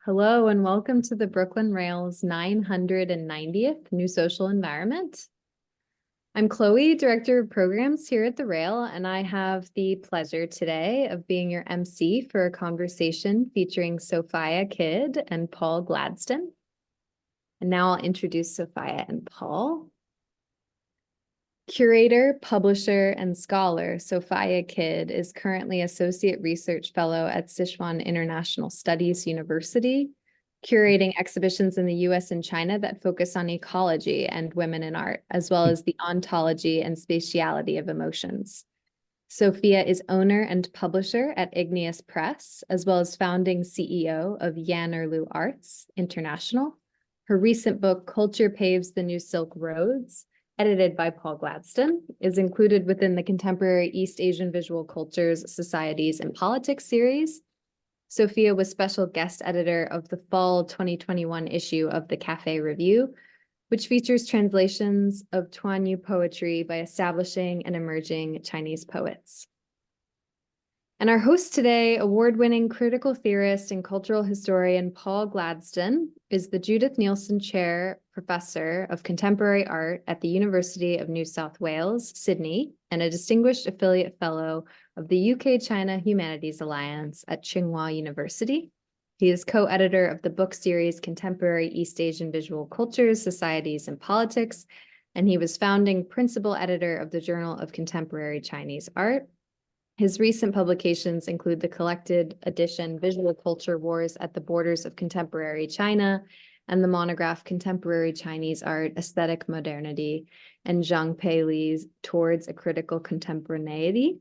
Hello and welcome to the Brooklyn Rail's 990th New Social Environment. I'm Chloe, Director of Programs here at the Rail, and I have the pleasure today of being your MC for a conversation featuring Sophia Kidd and Paul Gladston. And now I'll introduce Sophia and Paul. Curator, publisher, and scholar Sophia Kidd is currently Associate Research Fellow at Sichuan International Studies University, curating exhibitions in the US and China that focus on ecology and women in art, as well as the ontology and spatiality of emotions. Sophia is owner and publisher at Igneus Press, as well as founding CEO of Yan'erlu Arts International. Her recent book, Culture Paves the New Silk Roads, edited by Paul Gladston, is included within the Contemporary East Asian Visual Cultures, Societies, and Politics series. Sophia was special guest editor of the fall 2021 issue of the Café Review, which features translations of Chuanyu poetry by establishing and emerging Chinese poets. And our host today, award-winning critical theorist and cultural historian Paul Gladston, is the Judith Neilson Chair Professor of Contemporary Art at the University of New South Wales, Sydney, and a Distinguished Affiliate Fellow of the UK-China Humanities Alliance at Tsinghua University. He is co-editor of the book series Contemporary East Asian Visual Cultures, Societies, and Politics, and he was founding principal editor of the Journal of Contemporary Chinese Art. His recent publications include the collected edition Visual Culture Wars at the Borders of Contemporary China and the monograph Contemporary Chinese Art, Aesthetic Modernity, and Zhang Pei Li's Towards a Critical Contemporaneity.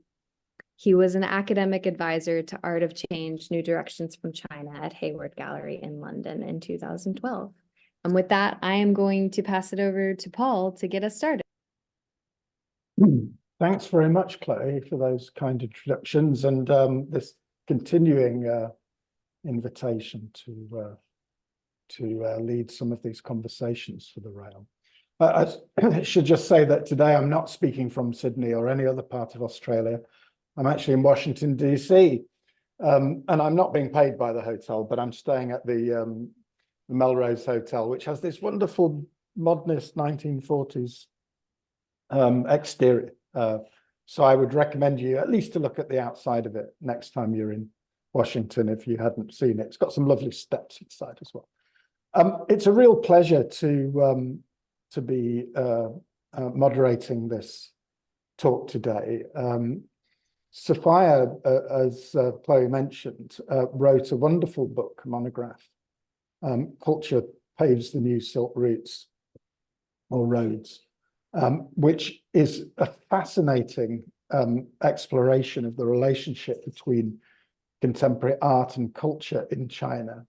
He was an academic advisor to Art of Change, New Directions from China at Hayward Gallery in London in 2012. And with that, I am going to pass it over to Paul to get us started. Thanks very much, Chloe, for those kind introductions and this continuing invitation to lead some of these conversations for the Rail. I should just say that today I'm not speaking from Sydney or any other part of Australia. I'm actually in Washington, DC, and I'm not being paid by the hotel, but I'm staying at the Melrose Hotel, which has this wonderful modernist 1940s exterior. So I would recommend you at least to look at the outside of it next time you're in Washington if you hadn't seen it. It's got some lovely steps inside as well. It's a real pleasure to be moderating this talk today. Sophia, as Chloe mentioned, wrote a wonderful book, monograph, Culture Paves the New Silk Routes or Roads, which is a fascinating exploration of the relationship between contemporary art and culture in China.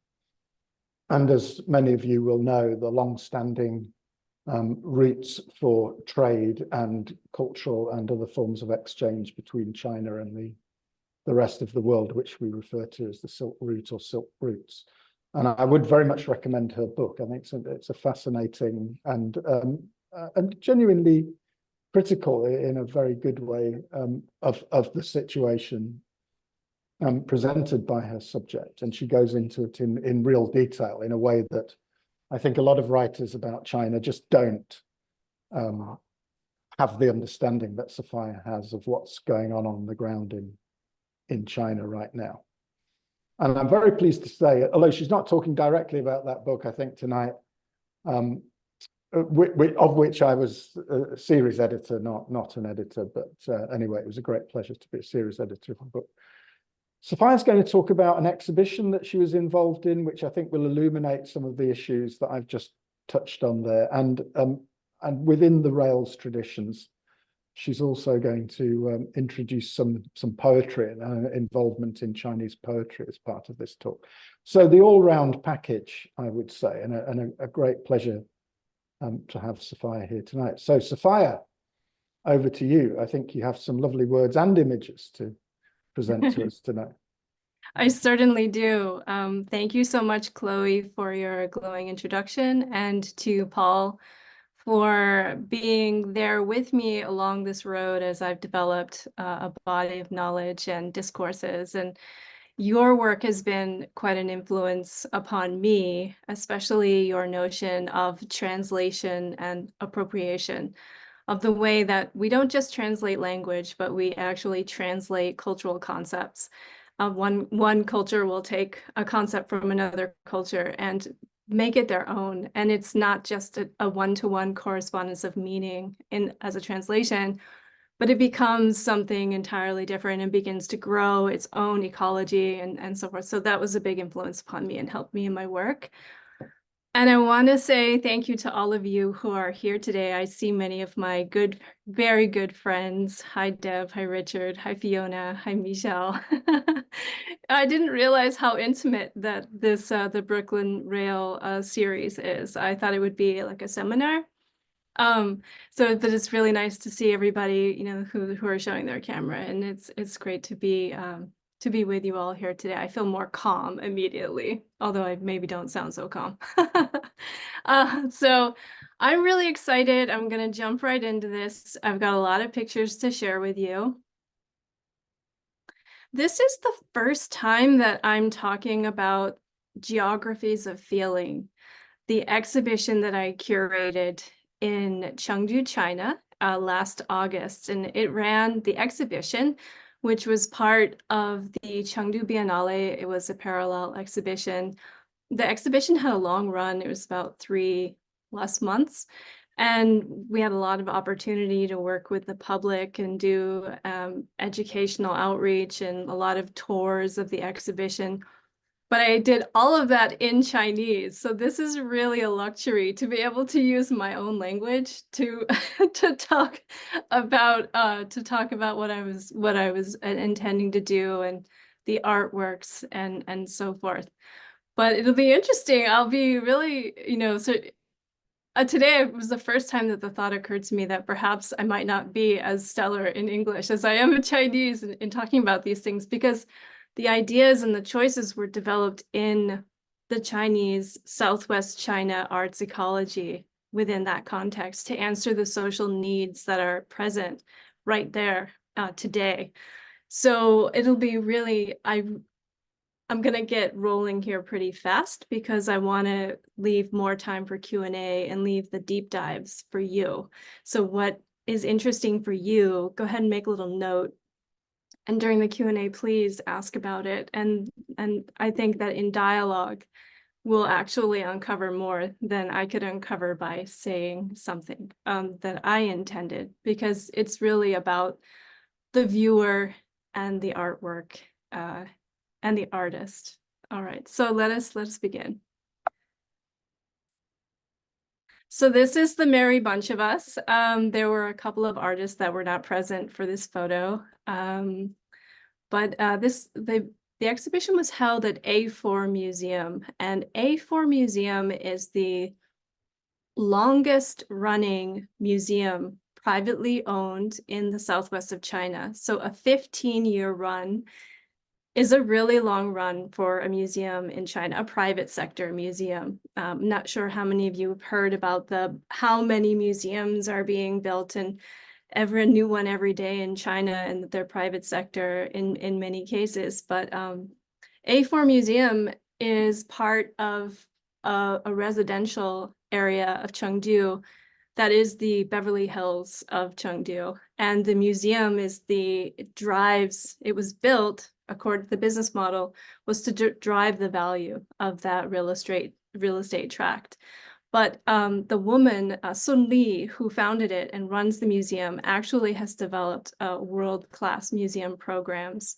And as many of you will know, the long-standing routes for trade and cultural and other forms of exchange between China and the rest of the world, which we refer to as the Silk Route or Silk Routes. And I would very much recommend her book. I think it's a fascinating and genuinely critical in a very good way of the situation presented by her subject. And she goes into it in real detail in a way that I think a lot of writers about China just don't have the understanding that Sophia has of what's going on the ground in China right now. And I'm very pleased to say, although she's not talking directly about that book, I think tonight, of which I was a series editor, not an editor, but anyway, it was a great pleasure to be a series editor of a book. Sophia's going to talk about an exhibition that she was involved in, which I think will illuminate some of the issues that I've just touched on there. And within the Rail's traditions, she's also going to introduce some poetry and involvement in Chinese poetry as part of this talk. So the all-round package, I would say, and a great pleasure to have Sophia here tonight. So Sophia, over to you. I think you have some lovely words and images to present to us tonight. I certainly do. Thank you so much, Chloe, for your glowing introduction, and to Paul for being there with me along this road as I've developed a body of knowledge and discourses. And your work has been quite an influence upon me, especially your notion of translation and appropriation, of the way that we don't just translate language, but we actually translate cultural concepts. One culture will take a concept from another culture and make it their own. And it's not just a one-to-one correspondence of meaning as a translation, but it becomes something entirely different and begins to grow its own ecology and so forth. So that was a big influence upon me and helped me in my work. And I want to say thank you to all of you who are here today. I see many of my very good friends. Hi, Deb. Hi, Richard. Hi, Fiona. Hi, Michelle. I didn't realize how intimate that the Brooklyn Rail series is. I thought it would be like a seminar. But it's really nice to see everybody, who are showing their camera, and it's great to be with you all here today. I feel more calm immediately, although I maybe don't sound so calm. So I'm really excited. I'm gonna jump right into this. I've got a lot of pictures to share with you. This is the first time that I'm talking about geographies of feeling, the exhibition that I curated in Chengdu, China, last August. And the exhibition, which was part of the Chengdu Biennale. It was a parallel exhibition. The exhibition had a long run. It was about 3+ months. And we had a lot of opportunity to work with the public and do educational outreach and a lot of tours of the exhibition. But I did all of that in Chinese. So this is really a luxury to be able to use my own language to talk about what I was intending to do and the artworks and so forth. But it'll be interesting. I'll be really, today was the first time that the thought occurred to me that perhaps I might not be as stellar in English as I am in Chinese in talking about these things, because the ideas and the choices were developed in the Chinese Southwest China arts ecology within that context to answer the social needs that are present right there today. So it'll be really, I'm going to get rolling here pretty fast because I want to leave more time for Q&A and leave the deep dives for you. So what is interesting for you, go ahead and make a little note. And during the Q&A, please ask about it. And I think that in dialogue, we'll actually uncover more than I could uncover by saying something that I intended, because it's really about the viewer and the artwork and the artist. All right, so let us begin. So this is the merry bunch of us. There were a couple of artists that were not present for this photo. But the exhibition was held at A4 Museum, and A4 Museum is the longest running museum privately owned in the southwest of China. So a 15-year run is a really long run for a museum in China, a private sector museum. I'm not sure how many of you have heard about how many museums are being built, and a new one every day in China and their private sector in many cases. But A4 Museum is part of a residential area of Chengdu that is the Beverly Hills of Chengdu. And the museum it was built, according to the business model, was to drive the value of that real estate tract. But the woman, Sun Li, who founded it and runs the museum, actually has developed world-class museum programs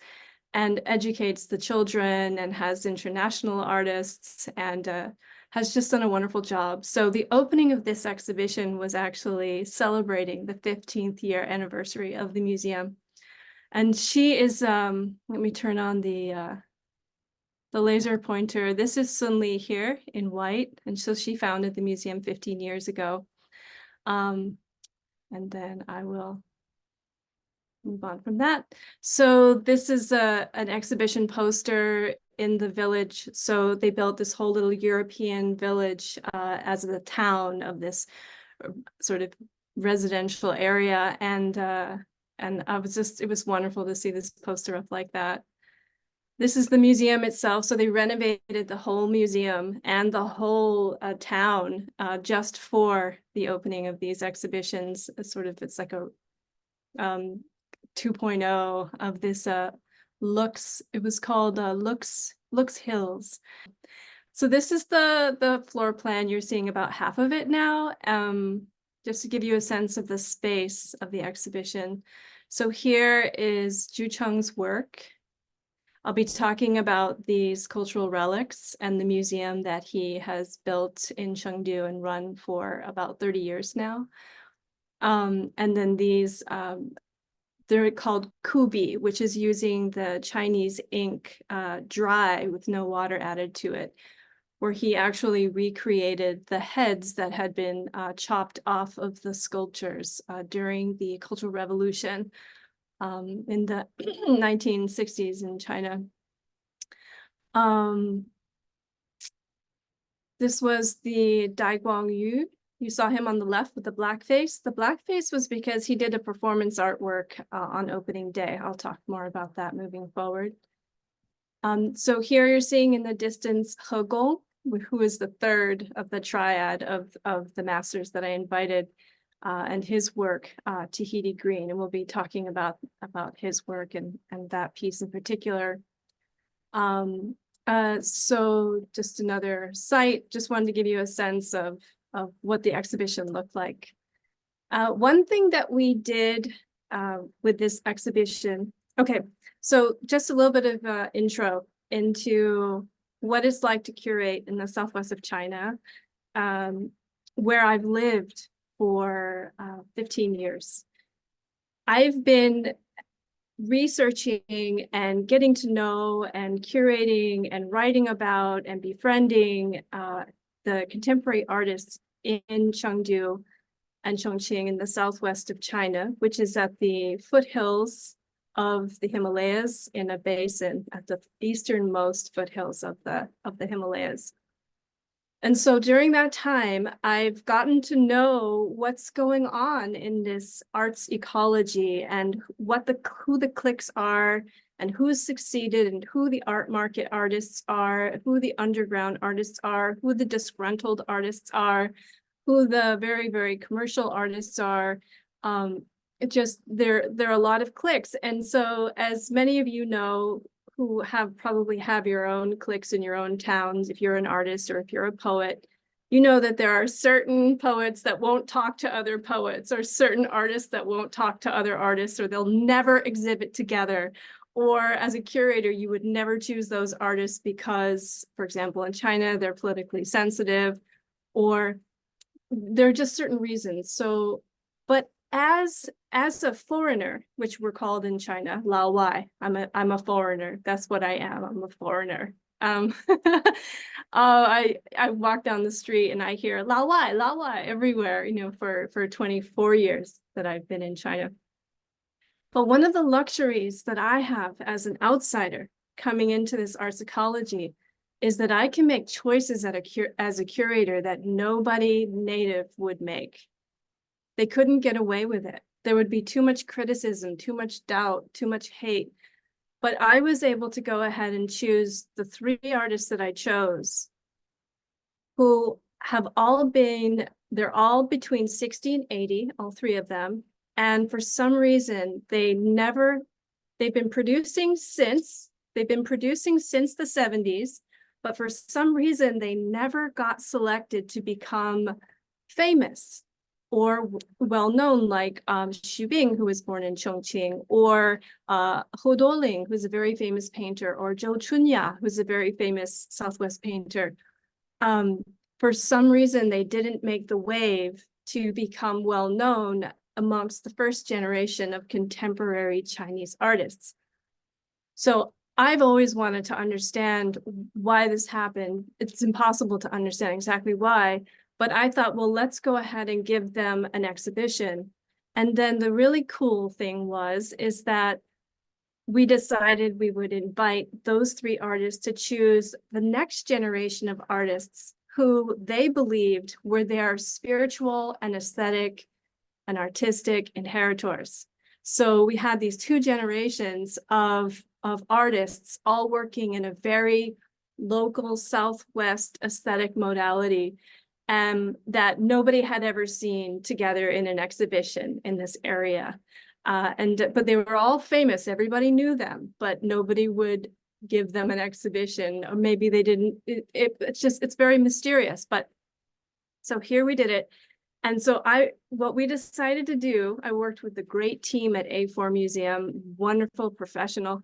and educates the children and has international artists and has just done a wonderful job. So the opening of this exhibition was actually celebrating the 15th year anniversary of the museum. And she is, let me turn on the laser pointer. This is Sun Li here in white. And so she founded the museum 15 years ago. And then I will move on from that. So this is an exhibition poster in the village. So they built this whole little European village as the town of this sort of residential area. And it was wonderful to see this poster up like that. This is the museum itself. So they renovated the whole museum and the whole town just for the opening of these exhibitions. It's like a 2.0 of this Lux. It was called Lux Hills. So this is the floor plan. You're seeing about half of it now, just to give you a sense of the space of the exhibition. So here is Zhu Cheng's work. I'll be talking about these cultural relics and the museum that he has built in Chengdu and run for about 30 years now. And then these, they're called kubi, which is using the Chinese ink dry with no water added to it, where he actually recreated the heads that had been chopped off of the sculptures during the Cultural Revolution in the 1960s in China. This was the Dai Guangyu. You saw him on the left with the blackface. The blackface was because he did a performance artwork on opening day. I'll talk more about that moving forward. So here you're seeing in the distance He Gong, who is the third of the triad of the masters that I invited, and his work, Tahiti Green. And we'll be talking about his work and that piece in particular. So just another site, just wanted to give you a sense of what the exhibition looked like. One thing that we did with this exhibition, okay, so just a little bit of intro into what it's like to curate in the southwest of China, where I've lived for 15 years. I've been researching and getting to know and curating and writing about and befriending the contemporary artists in Chengdu and Chongqing in the southwest of China, which is at the foothills of the Himalayas in a basin at the easternmost foothills of the Himalayas. And so during that time, I've gotten to know what's going on in this arts ecology and who the cliques are and who's succeeded and who the art market artists are, who the underground artists are, who the disgruntled artists are, who the very, very commercial artists are. There are a lot of cliques. And so as many of you know, who probably have your own cliques in your own towns, if you're an artist or if you're a poet, you know that there are certain poets that won't talk to other poets, or certain artists that won't talk to other artists, or they'll never exhibit together. Or as a curator, you would never choose those artists because, for example, in China, they're politically sensitive, or there are just certain reasons. So, but as a foreigner, which we're called in China, Lao Wai, I'm a foreigner. That's what I am. I'm a foreigner. I walk down the street and I hear Lao Wai everywhere, you know, for 24 years that I've been in China. But one of the luxuries that I have as an outsider coming into this arts ecology is that I can make choices as a curator that nobody native would make. They couldn't get away with it. There would be too much criticism, too much doubt, too much hate. But I was able to go ahead and choose the 3 artists that I chose, who have they're all between 60 and 80, all 3 of them. And for some reason, they've been producing since the 70s, but for some reason, they never got selected to become famous or well-known, like Xu Bing, who was born in Chongqing, or Hu Doling, who's a very famous painter, or Zhou Chunya, who's a very famous Southwest painter. For some reason, they didn't make the wave to become well-known amongst the first generation of contemporary Chinese artists. So I've always wanted to understand why this happened. It's impossible to understand exactly why, but I thought, well, let's go ahead and give them an exhibition. And then the really cool thing is that we decided we would invite those 3 artists to choose the next generation of artists who they believed were their spiritual and aesthetic and artistic inheritors. So we had these 2 generations of of artists all working in a very local Southwest aesthetic modality that nobody had ever seen together in an exhibition in this area. But they were all famous. Everybody knew them, but nobody would give them an exhibition, or maybe they didn't. It's very mysterious. But so here we did it. And so what we decided to do, I worked with the great team at A4 Museum, wonderful professional,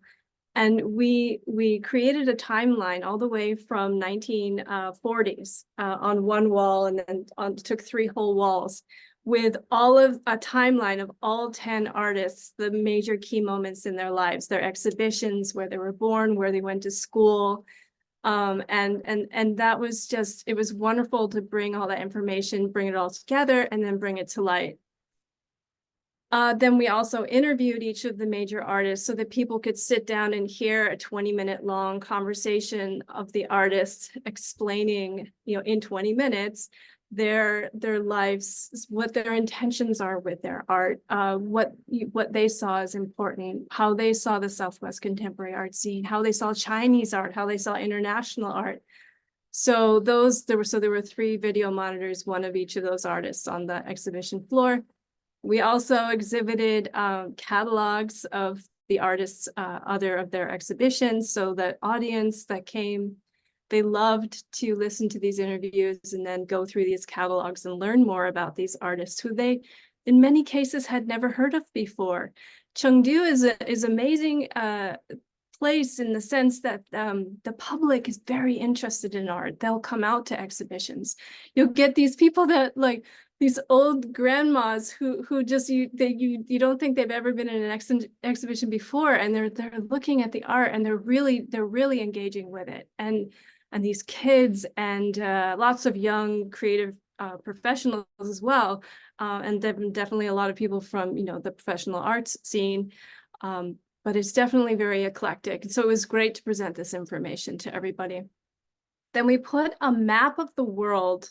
and we created a timeline all the way from 1940s on one wall, and then took 3 whole walls with all of a timeline of all 10 artists, the major key moments in their lives, their exhibitions, where they were born, where they went to school. And that was just, it was wonderful to bring all that information, bring it all together, and then bring it to light. Then we also interviewed each of the major artists so that people could sit down and hear a 20-minute long conversation of the artists explaining, in 20 minutes, their lives, what their intentions are with their art, what they saw as important, how they saw the Southwest contemporary art scene, how they saw Chinese art, how they saw international art. So there were 3 video monitors, one of each of those artists on the exhibition floor. We also exhibited catalogs of the artists' other of their exhibitions, so that audience that came, they loved to listen to these interviews and then go through these catalogs and learn more about these artists who they, in many cases, had never heard of before. Chengdu is amazing place in the sense that the public is very interested in art. They'll come out to exhibitions. You'll get these people that like these old grandmas who just you don't think they've ever been in an exhibition before, and they're looking at the art and they're really engaging with it. And these kids and lots of young creative professionals as well, and definitely a lot of people from the professional arts scene. But it's definitely very eclectic. And so it was great to present this information to everybody. Then we put a map of the world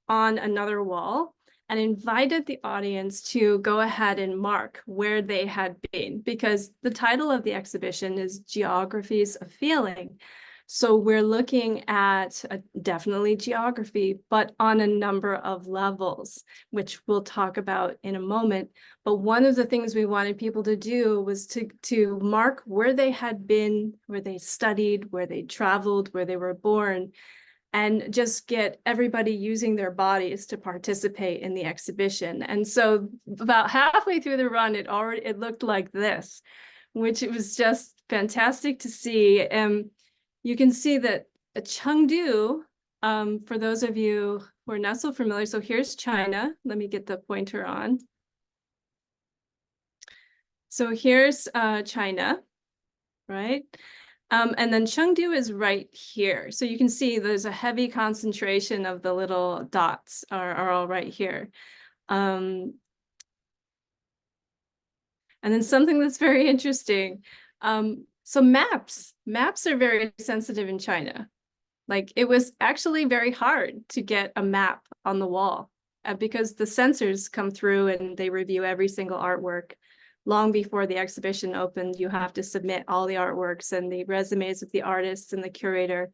on another wall and invited the audience to go ahead and mark where they had been, because the title of the exhibition is Geographies of Feeling. So we're looking at definitely geography, but on a number of levels, which we'll talk about in a moment. But one of the things we wanted people to do was to mark where they had been, where they studied, where they traveled, where they were born, and just get everybody using their bodies to participate in the exhibition. And so about halfway through the run, it looked like this, which it was just fantastic to see. You can see that Chengdu, for those of you who are not so familiar, so here's China. Let me get the pointer on. So here's China, right? And then Chengdu is right here. So you can see there's a heavy concentration of the little dots are all right here. And then something that's very interesting. So maps are very sensitive in China. Like, it was actually very hard to get a map on the wall because the censors come through and they review every single artwork. Long before the exhibition opened, you have to submit all the artworks and the resumes of the artists and the curator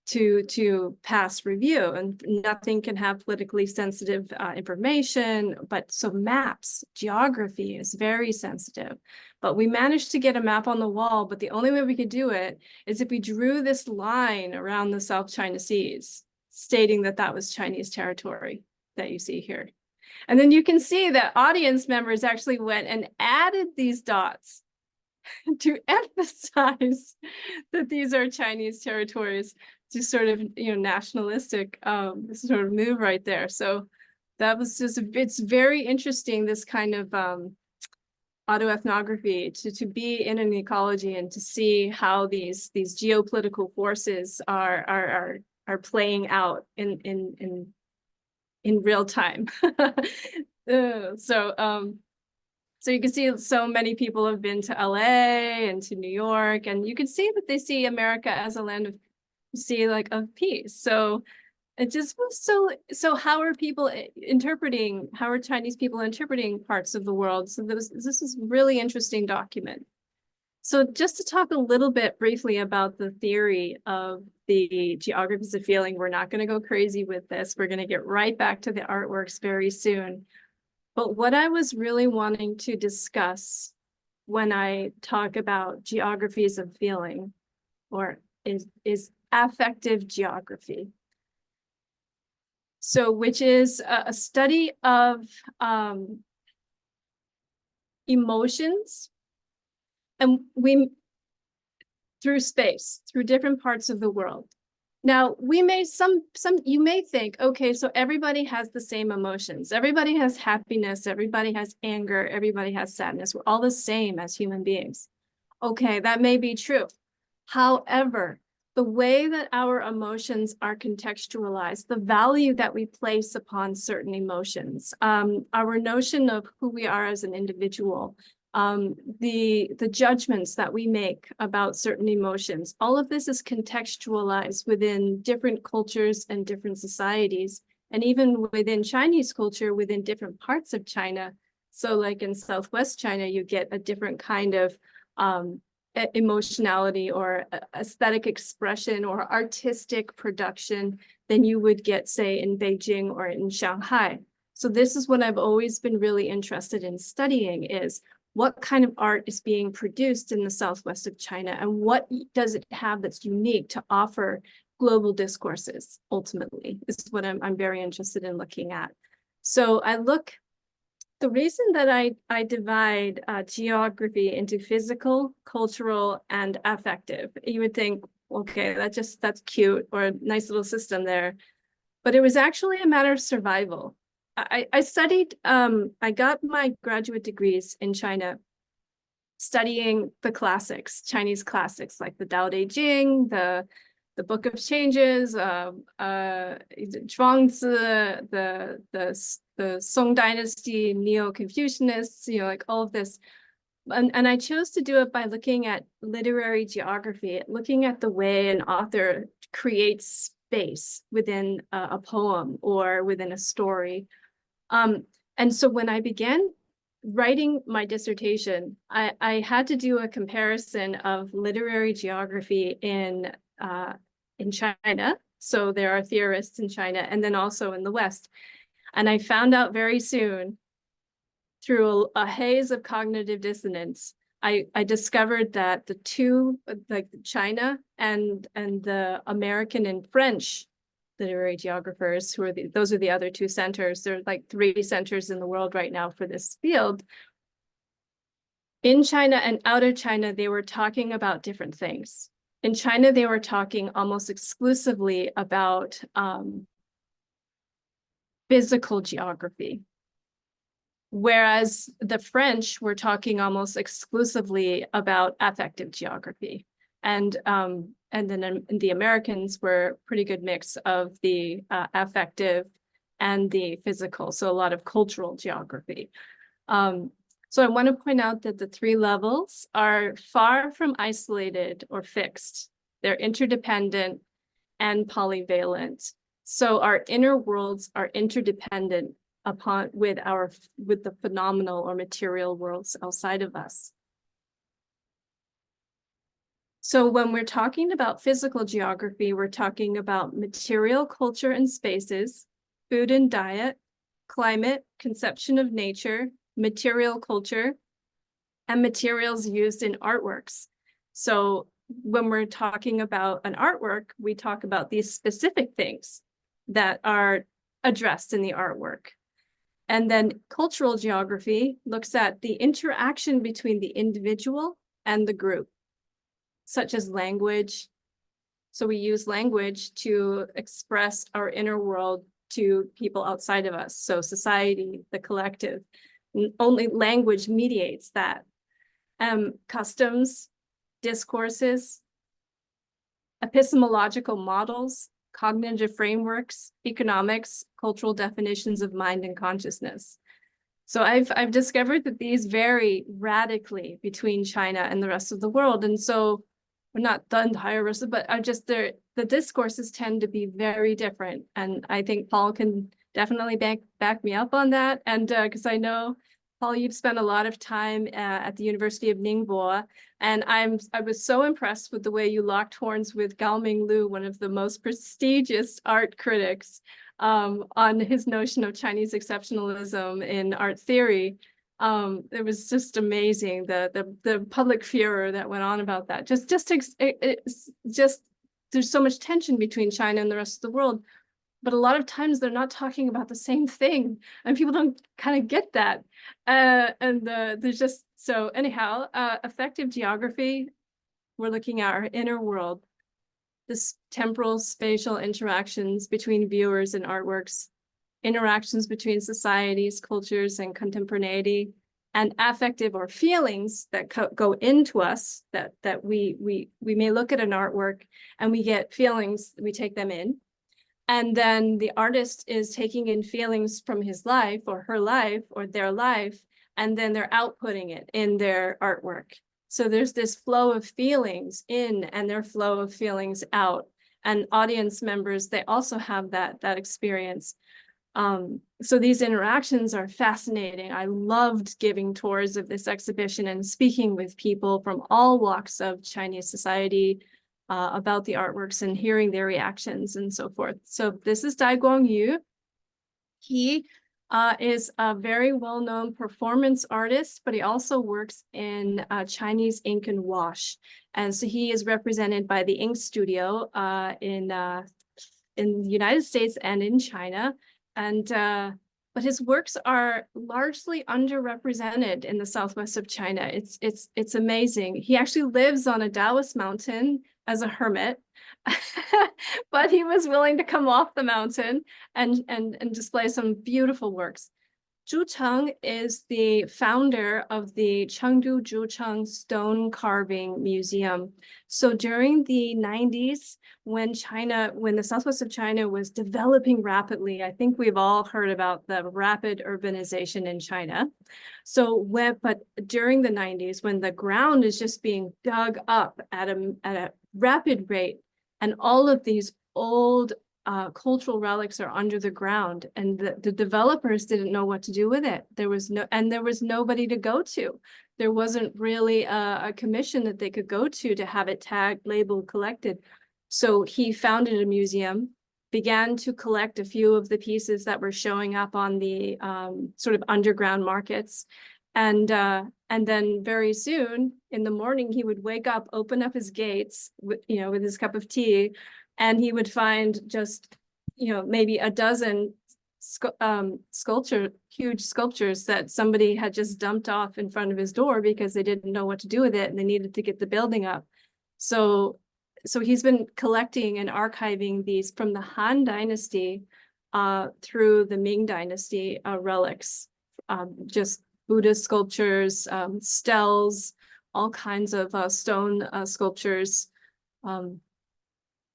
to pass review, and nothing can have politically sensitive information. But so maps, geography is very sensitive. But we managed to get a map on the wall, but the only way we could do it is if we drew this line around the South China Seas, stating that that was Chinese territory that you see here. And then you can see that audience members actually went and added these dots to emphasize that these are Chinese territories, to sort of, nationalistic sort of move right there. So that was just, it's very interesting, this kind of autoethnography, to be in an ecology and to see how these geopolitical forces are playing out in real time. So you can see so many people have been to LA and to New York, and you can see that they see America as a land of peace. So it just was so how are Chinese people interpreting parts of the world? So this is really interesting document. So just to talk a little bit briefly about the theory of the geographies of feeling, we're not going to go crazy with this. We're going to get right back to the artworks very soon. But what I was really wanting to discuss when I talk about geographies of feeling, or is affective geography. So, which is a study of emotions, and through space, through different parts of the world. Now, we may you may think, okay, so everybody has the same emotions. Everybody has happiness, everybody has anger, everybody has sadness. We're all the same as human beings. Okay, that may be true. However, the way that our emotions are contextualized, the value that we place upon certain emotions, our notion of who we are as an individual, the judgments that we make about certain emotions, all of this is contextualized within different cultures and different societies, and even within Chinese culture, within different parts of China. So like in Southwest China, you get a different kind of emotionality or aesthetic expression or artistic production than you would get, say, in Beijing or in Shanghai. So this is what I've always been really interested in studying, is what kind of art is being produced in the southwest of China, and what does it have that's unique to offer global discourses, ultimately, is what I'm very interested in looking at. So the reason that I divide geography into physical, cultural, and affective, you would think, okay, that's cute, or a nice little system there. But it was actually a matter of survival. I studied, I got my graduate degrees in China studying the classics, Chinese classics, like the Tao Te Ching, the Book of Changes, Zhuangzi, the Song Dynasty, Neo-Confucianists, like all of this. And I chose to do it by looking at literary geography, looking at the way an author creates space within a poem or within a story. And so when I began writing my dissertation, I had to do a comparison of literary geography in China. So there are theorists in China, and then also in the West. And I found out very soon, through a haze of cognitive dissonance, I discovered that the two, like China and the American and French literary geographers, those are the other two centers. There are like 3 centers in the world right now for this field. In China and out of China, they were talking about different things. In China, they were talking almost exclusively about physical geography, whereas the French were talking almost exclusively about affective geography. And then the Americans were a pretty good mix of the affective and the physical, so a lot of cultural geography. So I want to point out that the 3 levels are far from isolated or fixed. They're interdependent and polyvalent. So our inner worlds are interdependent with the phenomenal or material worlds outside of us. So when we're talking about physical geography, we're talking about material culture and spaces, food and diet, climate, conception of nature, material culture, and materials used in artworks. So when we're talking about an artwork, we talk about these specific things that are addressed in the artwork. And then cultural geography looks at the interaction between the individual and the group, such as language. So we use language to express our inner world to people outside of us. So society, the collective, only language mediates that. Customs, discourses, epistemological models, cognitive frameworks, economics, cultural definitions of mind and consciousness. So I've discovered that these vary radically between China and the rest of the world. And so not the entire rest of, but the discourses tend to be very different. And I think Paul can definitely back me up on that. And because I know Paul, you've spent a lot of time at the University of Ningbo, and I was so impressed with the way you locked horns with Gaoming Lu, one of the most prestigious art critics, on his notion of Chinese exceptionalism in art theory. It was just amazing, the public furor that went on about that. It's just there's so much tension between China and the rest of the world. But a lot of times they're not talking about the same thing, and people don't kind of get that. There's just, so anyhow, effective geography, we're looking at our inner world, this temporal spatial interactions between viewers and artworks, interactions between societies, cultures, and contemporaneity, and affective or feelings that go into us, that we may look at an artwork and we get feelings, we take them in. And then the artist is taking in feelings from his life or her life or their life, and then they're outputting it in their artwork. So there's this flow of feelings in and their flow of feelings out. And audience members, they also have that experience. So these interactions are fascinating. I loved giving tours of this exhibition and speaking with people from all walks of Chinese society, about the artworks and hearing their reactions and so forth. So this is Dai Guangyu. He is a very well-known performance artist, but he also works in Chinese ink and wash. And so he is represented by the Ink Studio in the United States and in China. But his works are largely underrepresented in the southwest of China. It's amazing. He actually lives on a Taoist mountain as a hermit, but he was willing to come off the mountain and display some beautiful works. Zhu Cheng is the founder of the Chengdu Zhu Cheng Stone Carving Museum. So during the 90s, when the southwest of China was developing rapidly, I think we've all heard about the rapid urbanization in China. But during the 90s, when the ground is just being dug up at a rapid rate, and all of these old cultural relics are under the ground, and the developers didn't know what to do with it. There was nobody to go to. There wasn't really a commission that they could go to have it tagged, labeled, collected. So he founded a museum, began to collect a few of the pieces that were showing up on the sort of underground markets. And then very soon in the morning, he would wake up, open up his gates with his cup of tea, and he would find just, maybe a dozen huge sculptures that somebody had just dumped off in front of his door because they didn't know what to do with it and they needed to get the building up. So he's been collecting and archiving these from the Han Dynasty through the Ming Dynasty relics, just Buddhist sculptures, steles, all kinds of stone sculptures.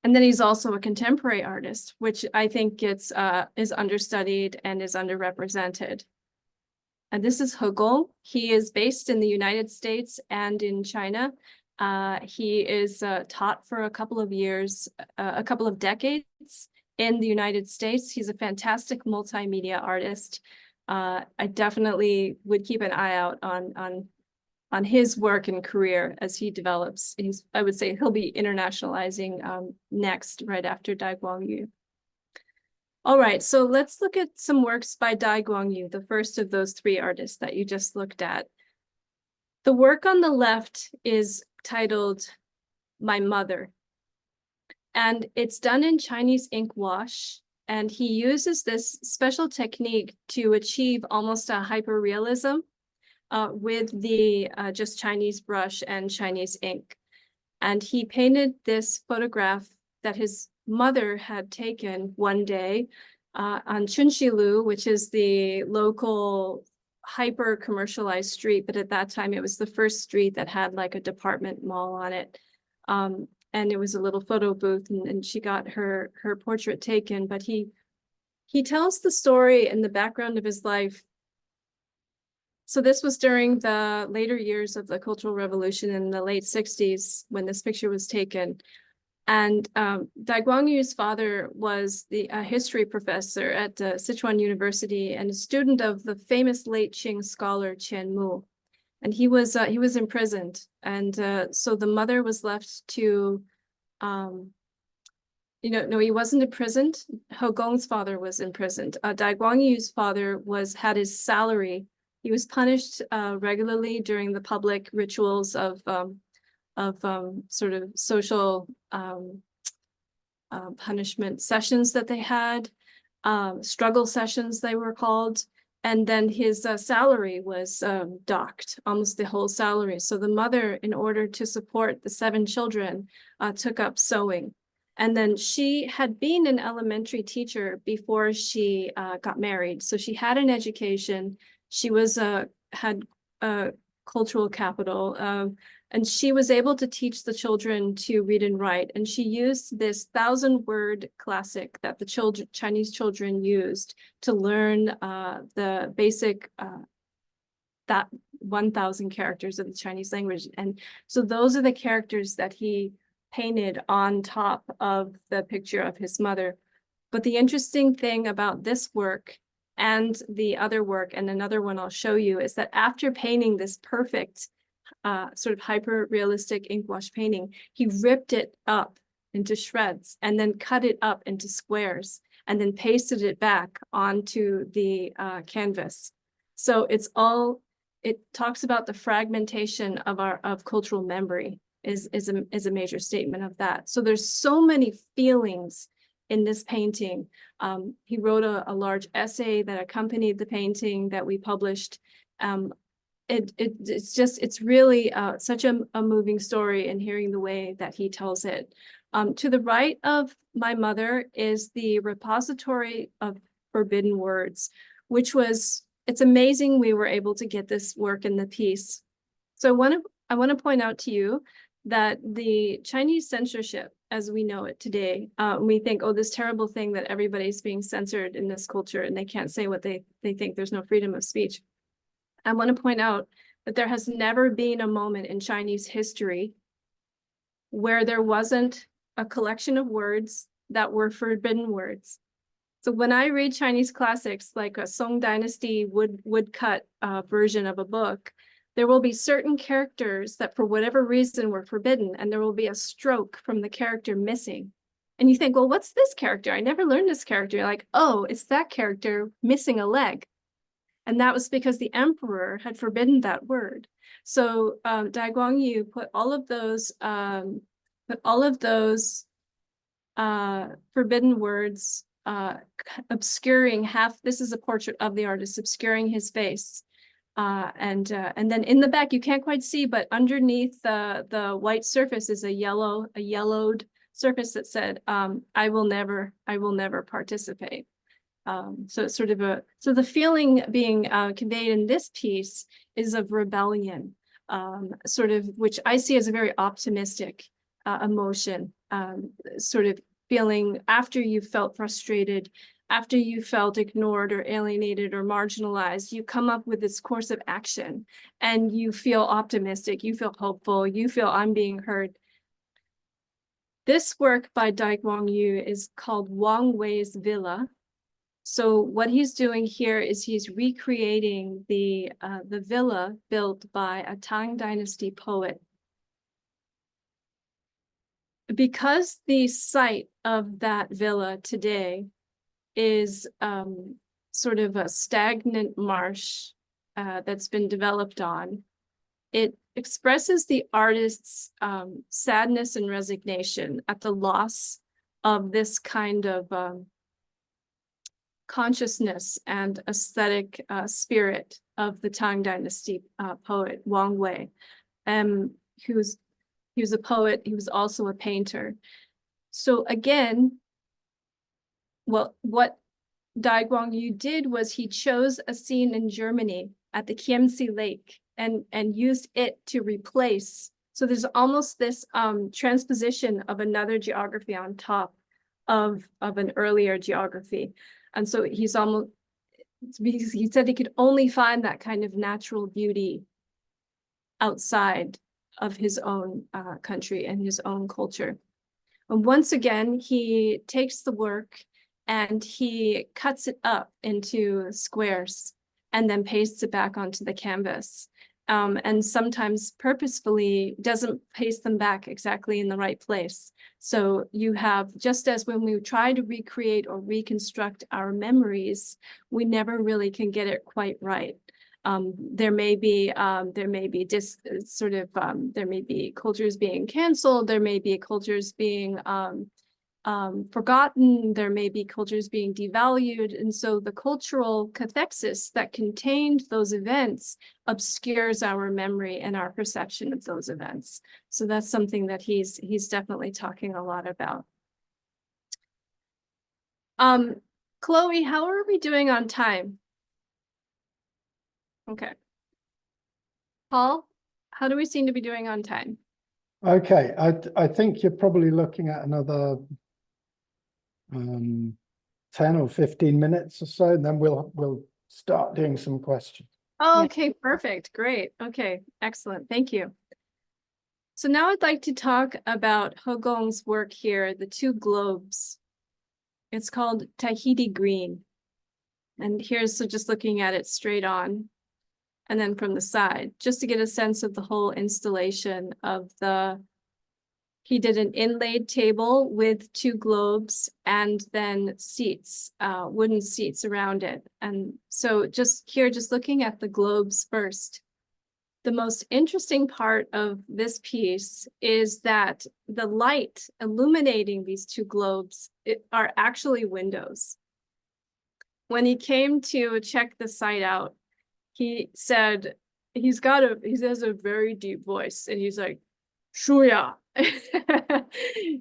And then he's also a contemporary artist, which I think is understudied and is underrepresented. And this is He Gong. He is based in the United States and in China. He is taught for a couple of years, a couple of decades in the United States. He's a fantastic multimedia artist. I definitely would keep an eye out on his work and career as he develops. I would say he'll be internationalizing next, right after Dai Guangyu. All right, so let's look at some works by Dai Guangyu, the first of those three artists that you just looked at. The work on the left is titled My Mother, and it's done in Chinese ink wash, and he uses this special technique to achieve almost a hyperrealism with the just Chinese brush and Chinese ink. And he painted this photograph that his mother had taken one day on Chunxilu, which is the local hyper commercialized street, but at that time it was the first street that had like a department mall on it. And it was a little photo booth, and she got her portrait taken, but he tells the story and the background of his life. So this was during the later years of the Cultural Revolution in the late 60s when this picture was taken. And Dai Guangyu's father was a history professor at Sichuan University and a student of the famous late Qing scholar Qian Mu. And he was imprisoned. And so the mother was left to, no, he wasn't imprisoned. He Gong's father was imprisoned. Dai Guangyu's father had his salary. He was punished regularly during the public rituals of sort of social punishment sessions that they had, struggle sessions they were called. And then his salary was docked, almost the whole salary. So the mother, in order to support the 7 children, took up sewing. And then she had been an elementary teacher before she got married. So she had an education. She had cultural capital. And she was able to teach the children to read and write. And she used this 1,000-word classic that the Chinese children used to learn the basic that 1,000 characters of the Chinese language. And so those are the characters that he painted on top of the picture of his mother. But the interesting thing about this work and the other work, and another one I'll show you, is that after painting this perfect sort of hyper-realistic ink wash painting, he ripped it up into shreds and then cut it up into squares and then pasted it back onto the canvas. So it talks about the fragmentation of cultural memory is a major statement of that. So there's so many feelings in this painting. He wrote a large essay that accompanied the painting that we published. It's really such a moving story, and hearing the way that he tells it. To the right of my mother is the repository of forbidden words, it's amazing we were able to get this work in the piece. So I want to point out to you that the Chinese censorship, as we know it today, we think, oh, this terrible thing that everybody's being censored in this culture and they can't say what they think, there's no freedom of speech. I want to point out that there has never been a moment in Chinese history where there wasn't a collection of words that were forbidden words. So when I read Chinese classics, like a Song Dynasty woodcut version of a book, there will be certain characters that for whatever reason were forbidden, and there will be a stroke from the character missing. And you think, well, what's this character? I never learned this character. You're like, oh, it's that character missing a leg. And that was because the emperor had forbidden that word. So Dai Guangyu put all of those forbidden words, obscuring this is a portrait of the artist, obscuring his face. And then in the back, you can't quite see, but underneath the white surface is a yellowed surface that said, I will never participate. So it's sort of so the feeling being conveyed in this piece is of rebellion, sort of, which I see as a very optimistic emotion, sort of feeling after you felt frustrated, after you felt ignored or alienated or marginalized, you come up with this course of action and you feel optimistic, you feel hopeful, you feel I'm being heard. This work by Dai Guangyu is called Wang Wei's Villa. So what he's doing here is he's recreating the villa built by a Tang Dynasty poet. Because the site of that villa today is sort of a stagnant marsh that's been developed on, it expresses the artist's sadness and resignation at the loss of this kind of consciousness and aesthetic spirit of the Tang Dynasty poet Wang Wei. He was a poet, he was also a painter. So again, well, what Dai Guangyu did was he chose a scene in Germany at the Chiemsee Lake and used it to replace. So there's almost this transposition of another geography on top of an earlier geography. And so he said he could only find that kind of natural beauty outside of his own country and his own culture. And once again, he takes the work and he cuts it up into squares and then pastes it back onto the canvas. And sometimes purposefully doesn't paste them back exactly in the right place. So you have, just as when we try to recreate or reconstruct our memories, we never really can get it quite right. There may be cultures being canceled, there may be cultures being forgotten, there may be cultures being devalued, and so the cultural cathexis that contained those events obscures our memory and our perception of those events. So that's something that he's definitely talking a lot about. Chloe, how are we doing on time? Okay. Paul, how do we seem to be doing on time? Okay, I think you're probably looking at another 10 or 15 minutes or so, and then we'll start doing some questions. Oh, okay, perfect. Great. Okay, excellent. Thank you. So now I'd like to talk about Hegong's work here, the two globes. It's called Tahiti Green. And here's, so just looking at it straight on and then from the side, just to get a sense of the whole installation of he did an inlaid table with two globes and then seats, wooden seats around it. And so just looking at the globes first, the most interesting part of this piece is that the light illuminating these two globes are actually windows. When he came to check the site out, he said, he has a very deep voice, and he's like, Shuya.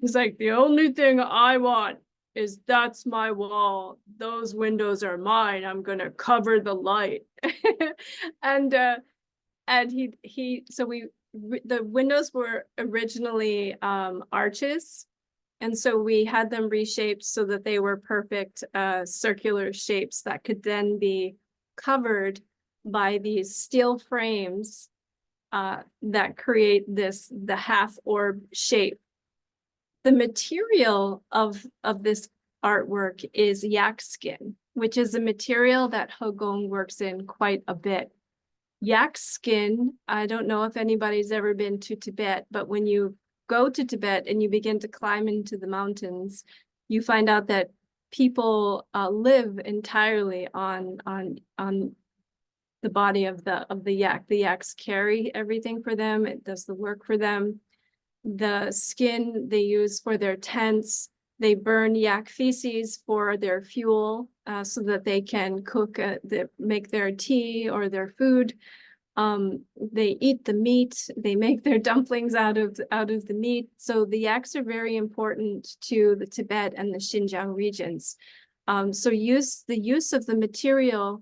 He's like, the only thing I want is that's my wall. Those windows are mine. I'm gonna cover the light. The windows were originally arches, and so we had them reshaped so that they were perfect circular shapes that could then be covered by these steel frames that create the half orb shape. The material of this artwork is yak skin, which is a material that Hegong works in quite a bit. Yak skin, I don't know if anybody's ever been to Tibet, but when you go to Tibet and you begin to climb into the mountains, you find out that people live entirely on the body of the yak. The yaks carry everything for them. It does the work for them. The skin they use for their tents. They burn yak feces for their fuel so that they can cook, make their tea or their food. They eat the meat. They make their dumplings out of the meat. So the yaks are very important to the Tibet and the Xinjiang regions. So the use of the material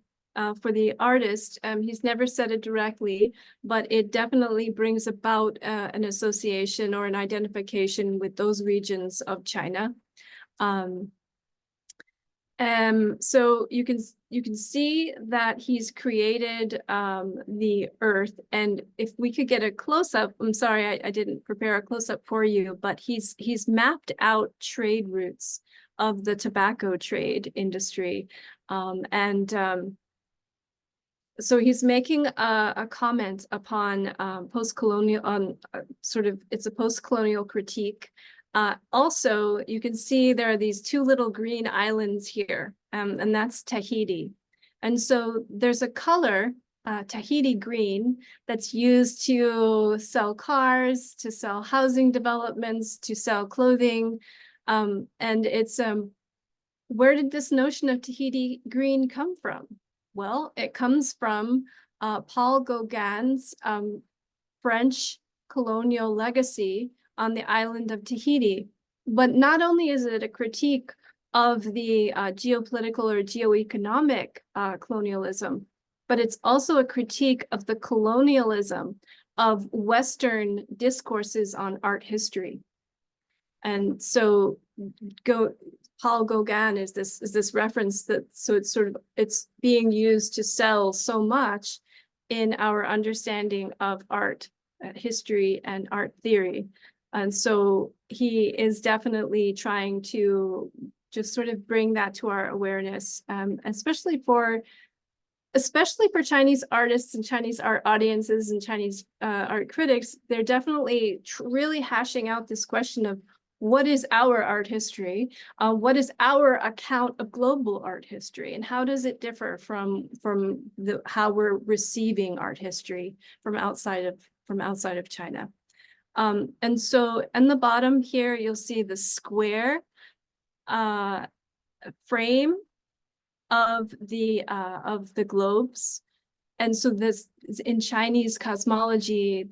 for the artist, he's never said it directly, but it definitely brings about an association or an identification with those regions of China. So you can see that he's created the earth, and if we could get a close-up, I'm sorry, I didn't prepare a close-up for you, but he's mapped out trade routes of the tobacco trade industry, so he's making a comment upon post-colonial, it's a post-colonial critique. Also, you can see there are these two little green islands here, and that's Tahiti. And so there's a color, Tahiti green, that's used to sell cars, to sell housing developments, to sell clothing. And it's, where did this notion of Tahiti green come from? Well, it comes from Paul Gauguin's French colonial legacy on the island of Tahiti. But not only is it a critique of the geopolitical or geoeconomic colonialism, but it's also a critique of the colonialism of Western discourses on art history. And so Paul Gauguin is this reference that, so it's being used to sell so much in our understanding of art history and art theory. And so he is definitely trying to just sort of bring that to our awareness, especially for Chinese artists and Chinese art audiences and Chinese art critics. They're definitely really hashing out this question of what is our art history? What is our account of global art history? And how does it differ from how we're receiving art history from outside of China? And so in the bottom here, you'll see the square frame of the globes. And so this in Chinese cosmology,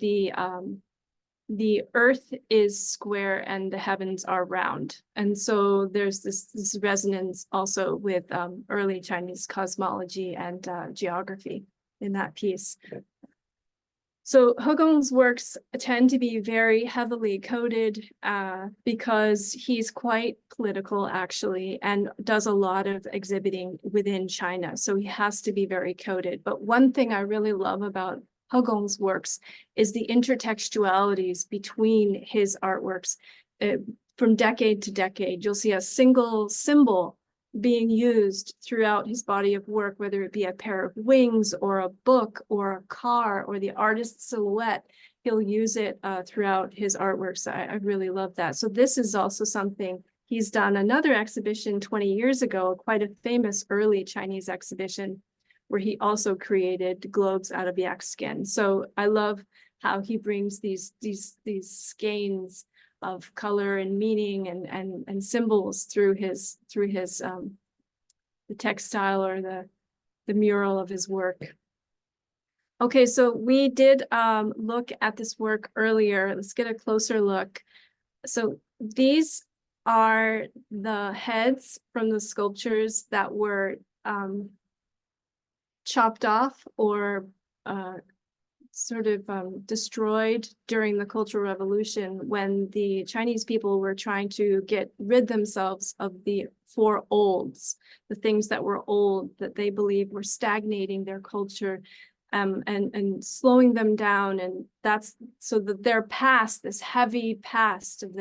the earth is square and the heavens are round. And so there's this resonance also with early Chinese cosmology and geography in that piece. Okay. So He Gong's works tend to be very heavily coded because he's quite political, actually, and does a lot of exhibiting within China. So he has to be very coded. But one thing I really love about He Gong's works is the intertextualities between his artworks. From decade to decade, you'll see a single symbol being used throughout his body of work, whether it be a pair of wings or a book or a car or the artist's silhouette. He'll use it throughout his artworks. I really love that. So this is also something he's done. Another exhibition 20 years ago, quite a famous early Chinese exhibition, where he also created globes out of yak skin. So I love how he brings these skeins of color and meaning and symbols through his the textile or the mural of his work. Okay, so we did look at this work earlier. Let's get a closer look. So these are the heads from the sculptures that were chopped off or destroyed during the Cultural Revolution, when the Chinese people were trying to get rid themselves of the four olds, the things that were old, that they believed were stagnating their culture and slowing them down. And that's so that their past, this heavy past of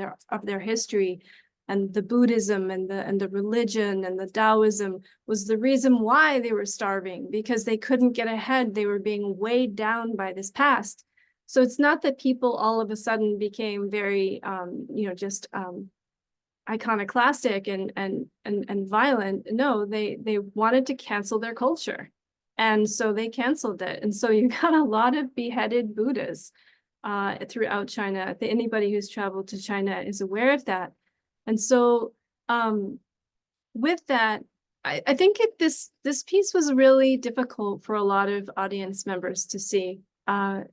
their history, and the Buddhism and the religion and the Taoism was the reason why they were starving, because they couldn't get ahead. They were being weighed down by this past. So it's not that people all of a sudden became very, iconoclastic and violent. No, they wanted to cancel their culture. And so they canceled it. And so you got a lot of beheaded Buddhas throughout China. Anybody who's traveled to China is aware of that. And so with that, I think this piece was really difficult for a lot of audience members to see.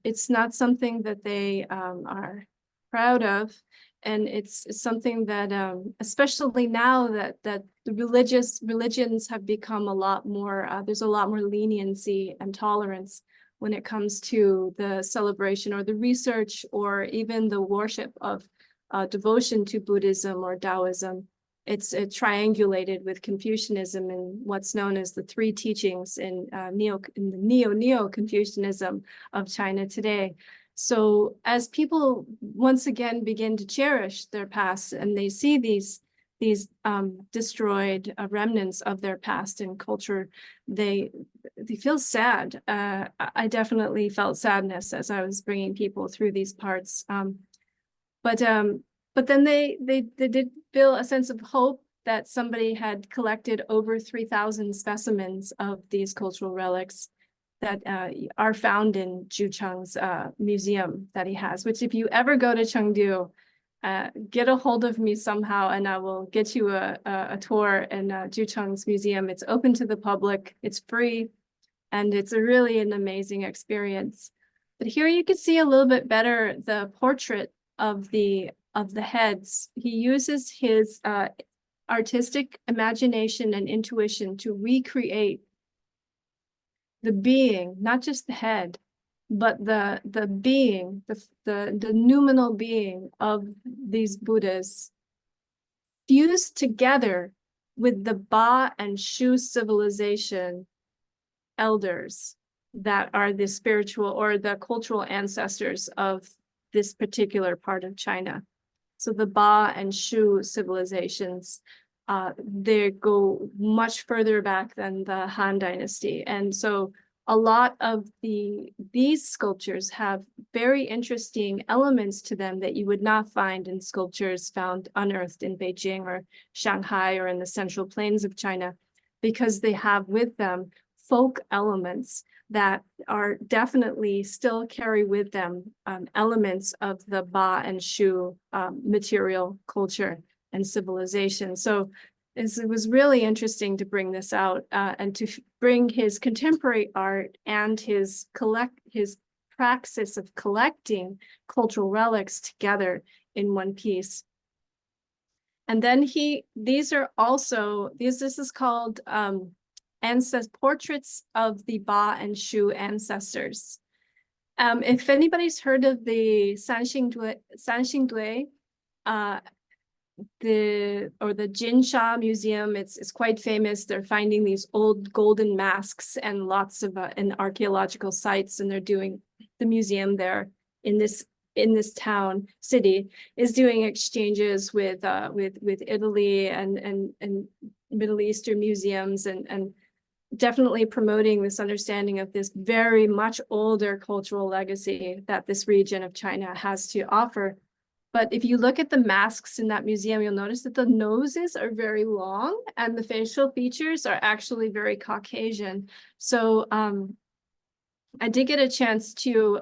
It's not something that they are proud of. And it's something that, especially now that the religions have become a lot more, there's a lot more leniency and tolerance when it comes to the celebration or the research or even the worship of devotion to Buddhism or Taoism. It's triangulated with Confucianism and what's known as the three teachings in the Neo-Confucianism of China today. So as people once again begin to cherish their past and they see these destroyed remnants of their past and culture, they feel sad. I definitely felt sadness as I was bringing people through these parts. But then they did feel a sense of hope that somebody had collected over 3,000 specimens of these cultural relics that are found in Zhu Cheng's museum that he has, which if you ever go to Chengdu, get a hold of me somehow and I will get you a tour in Zhu Cheng's museum. It's open to the public, it's free, and it's really an amazing experience. But here you can see a little bit better the portrait of the heads. He uses his artistic imagination and intuition to recreate the being, not just the head, but the being, the noumenal being of these Buddhas, fused together with the Ba and Shu civilization elders that are the spiritual or the cultural ancestors of this particular part of China. So the Ba and Shu civilizations, they go much further back than the Han Dynasty. And so a lot of these sculptures have very interesting elements to them that you would not find in sculptures found unearthed in Beijing or Shanghai or in the central plains of China, because they have with them folk elements that are definitely still carry with them elements of the Ba and Shu material culture and civilization. So it was really interesting to bring this out and to bring his contemporary art and his praxis of collecting cultural relics together in one piece. And then this is called portraits of the Ba and Shu ancestors. If anybody's heard of the Sanxingdui, the Jinsha Museum, it's quite famous. They're finding these old golden masks and lots of in archaeological sites, and they're doing the museum there in this city is doing exchanges with Italy and Middle Eastern museums and definitely promoting this understanding of this very much older cultural legacy that this region of China has to offer. But if you look at the masks in that museum, you'll notice that the noses are very long and the facial features are actually very Caucasian. So I did get a chance to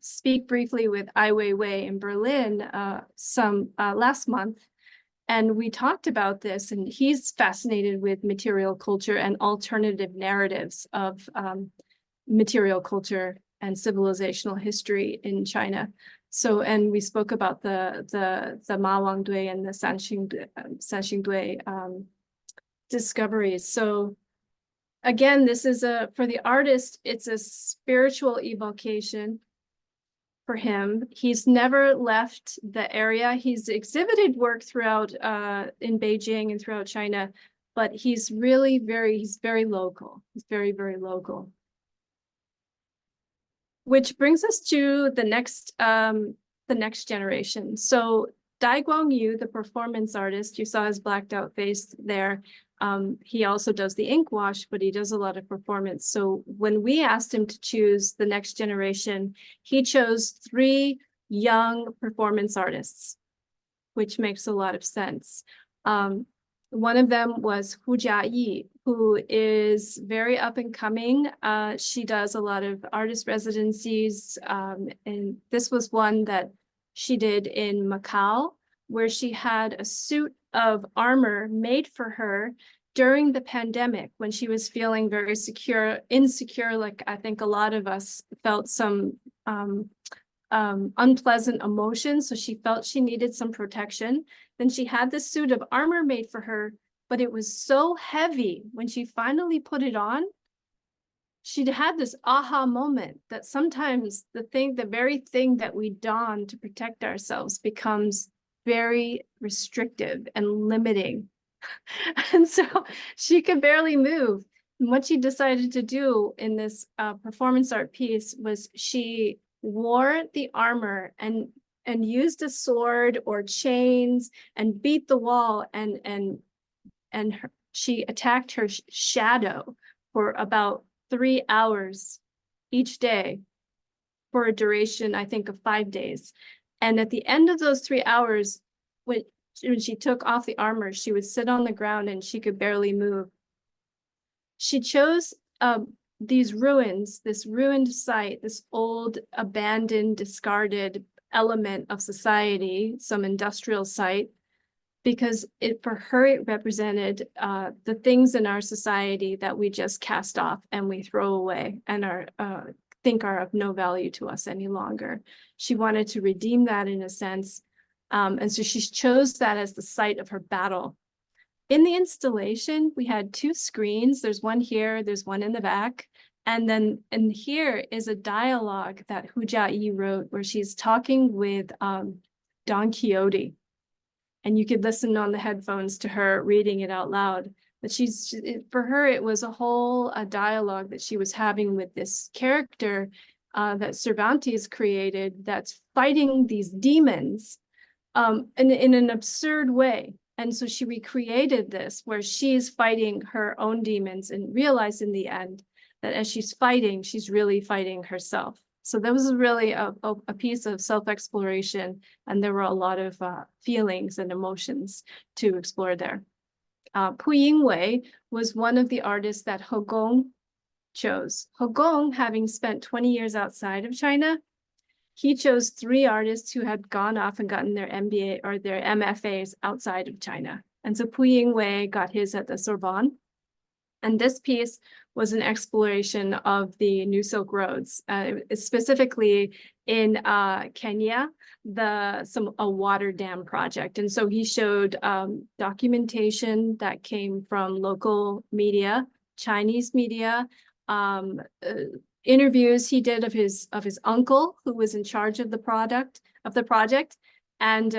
speak briefly with Ai Weiwei in Berlin last month. And we talked about this, and he's fascinated with material culture and alternative narratives of material culture and civilizational history in China. So, and we spoke about the Ma Wangdui and the Sanxingdui discoveries. So again, this is for the artist, it's a spiritual evocation for him. He's never left the area. He's exhibited work throughout in Beijing and throughout China, but he's really he's very local. He's very, very local. Which brings us to the next generation. So Dai Guangyu, the performance artist, you saw his blacked out face there. He also does the ink wash, but he does a lot of performance. So when we asked him to choose the next generation, he chose 3 young performance artists, which makes a lot of sense. One of them was Hu Jiayi, who is very up and coming. She does a lot of artist residencies, and this was one that she did in Macau, where she had a suit of armor made for her during the pandemic when she was feeling very insecure, like I think a lot of us felt some unpleasant emotions. So she felt she needed some protection. Then she had this suit of armor made for her, but it was so heavy when she finally put it on. She'd had this aha moment that sometimes the very thing that we don to protect ourselves becomes very restrictive and limiting. And so she could barely move. And what she decided to do in this performance art piece was she wore the armor and used a sword or chains and beat the wall and she attacked her shadow for about 3 hours each day for a duration, I think, of 5 days. And at the end of those 3 hours, when she took off the armor, she would sit on the ground and she could barely move. She chose these ruins, this ruined site, this old, abandoned, discarded element of society, some industrial site, because for her, it represented the things in our society that we just cast off and we throw away and think are of no value to us any longer. She wanted to redeem that in a sense. And so she chose that as the site of her battle. In the installation, we had 2 screens. There's one here, there's one in the back. And here is a dialogue that Hu Jiayi wrote where she's talking with Don Quixote. And you could listen on the headphones to her reading it out loud. But for her, it was a dialogue that she was having with this character that Cervantes created that's fighting these demons in an absurd way. And so she recreated this where she's fighting her own demons and realized in the end that as she's fighting, she's really fighting herself. So that was really a piece of self-exploration, and there were a lot of feelings and emotions to explore there. Pu Yingwei was one of the artists that He Gong chose. He Gong, having spent 20 years outside of China, he chose 3 artists who had gone off and gotten their MBA or their MFAs outside of China. And so Pu Yingwei got his at the Sorbonne. And this piece was an exploration of the New Silk Roads, specifically in Kenya, a water dam project. And so he showed documentation that came from local media, Chinese media, interviews he did of his uncle who was in charge of the project, and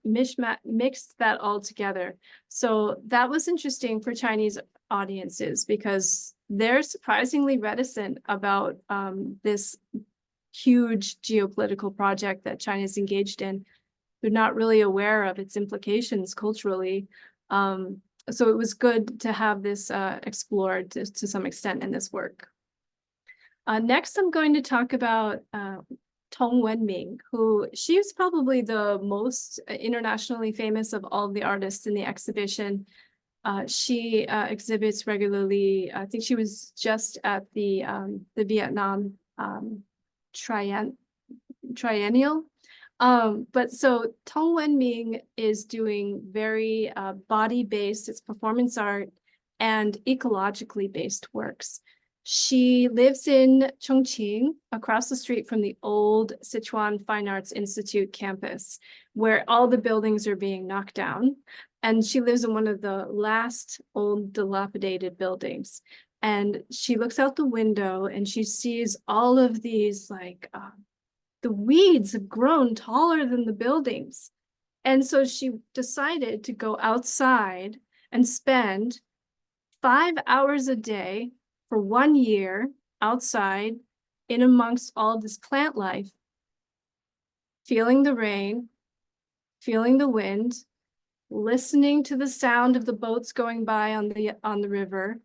mixed that all together. So that was interesting for Chinese audiences because they're surprisingly reticent about this huge geopolitical project that China's engaged in. They're not really aware of its implications culturally. So it was good to have this explored to some extent in this work. Next, I'm going to talk about Tong Wenming, who she was probably the most internationally famous of all the artists in the exhibition. She exhibits regularly. I think she was just at the Vietnam triennial. But so Tong Wenming is doing very body-based, it's performance art and ecologically based works. She lives in Chongqing, across the street from the old Sichuan Fine Arts Institute campus, where all the buildings are being knocked down. And she lives in one of the last old dilapidated buildings. And she looks out the window and she sees all of these, like, the weeds have grown taller than the buildings. And so she decided to go outside and spend 5 hours a day for 1 year outside in amongst all this plant life, feeling the rain, feeling the wind, listening to the sound of the boats going by on the river,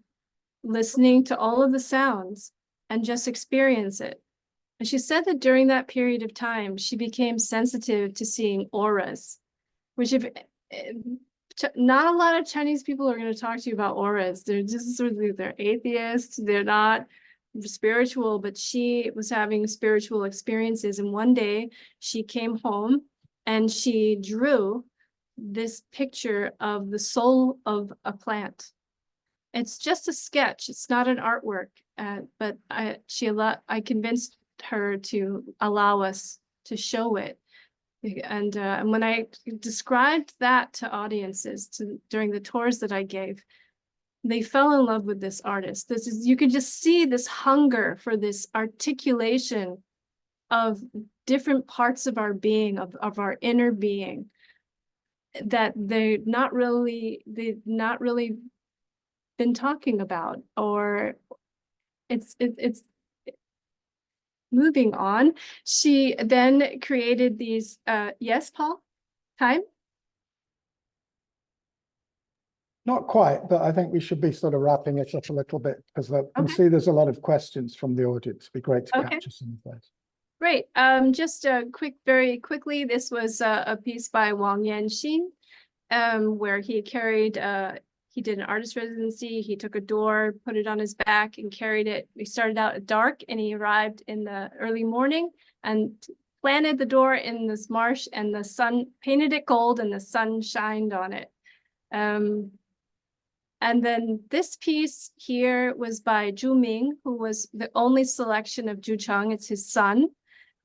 listening to all of the sounds and just experience it. And she said that during that period of time, she became sensitive to seeing auras, which not a lot of Chinese people are going to talk to you about auras. They're just sort of, they're atheists, they're not spiritual, but she was having spiritual experiences. And one day she came home and she drew this picture of the soul of a plant. It's just a sketch. It's not an artwork, but I convinced her to allow us to show it. And when I described that to audiences during the tours that I gave, they fell in love with this artist. You could just see this hunger for this articulation of different parts of our being, of our inner being, that they've not really been talking about, or it's moving on. She then created these, yes, Paul? Time? Not quite, but I think we should be sort of wrapping it up a little bit because I can see there's a lot of questions from the audience. It'd be great to capture some of those. Great. Just very quickly, this was a piece by Wang Yanxin, where he did an artist residency. He took a door, put it on his back and carried it. We started out at dark and he arrived in the early morning and planted the door in this marsh, and the sun painted it gold and the sun shined on it. And then this piece here was by Zhu Ming, who was the only selection of Zhu Cheng. It's his son,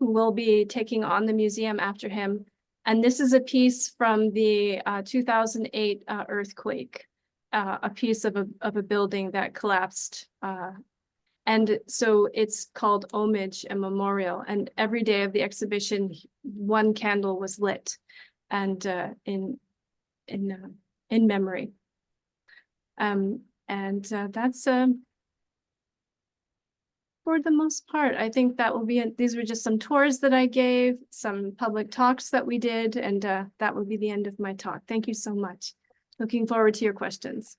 who will be taking on the museum after him. And this is a piece from the 2008 earthquake, a piece of a building that collapsed. And so it's called Homage and Memorial. And every day of the exhibition, one candle was lit, and in memory. That's for the most part. I think that will be, these were just some tours that I gave, some public talks that we did, and that will be the end of my talk. Thank you so much. Looking forward to your questions.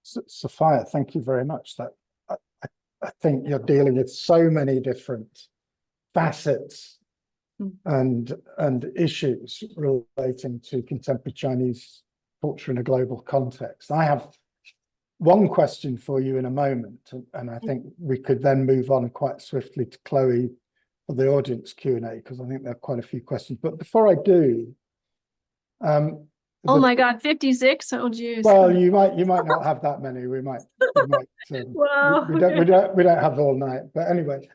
Sophia, thank you very much. That I think you're dealing with so many different facets and issues relating to contemporary Chinese culture in a global context. I have one question for you in a moment, and I think we could then move on quite swiftly to Chloe for the audience Q&A, because I think there are quite a few questions. But before I do, oh my God, 56? Oh geez. well, you might not have that many. We might Wow. we don't have all night. But anyway,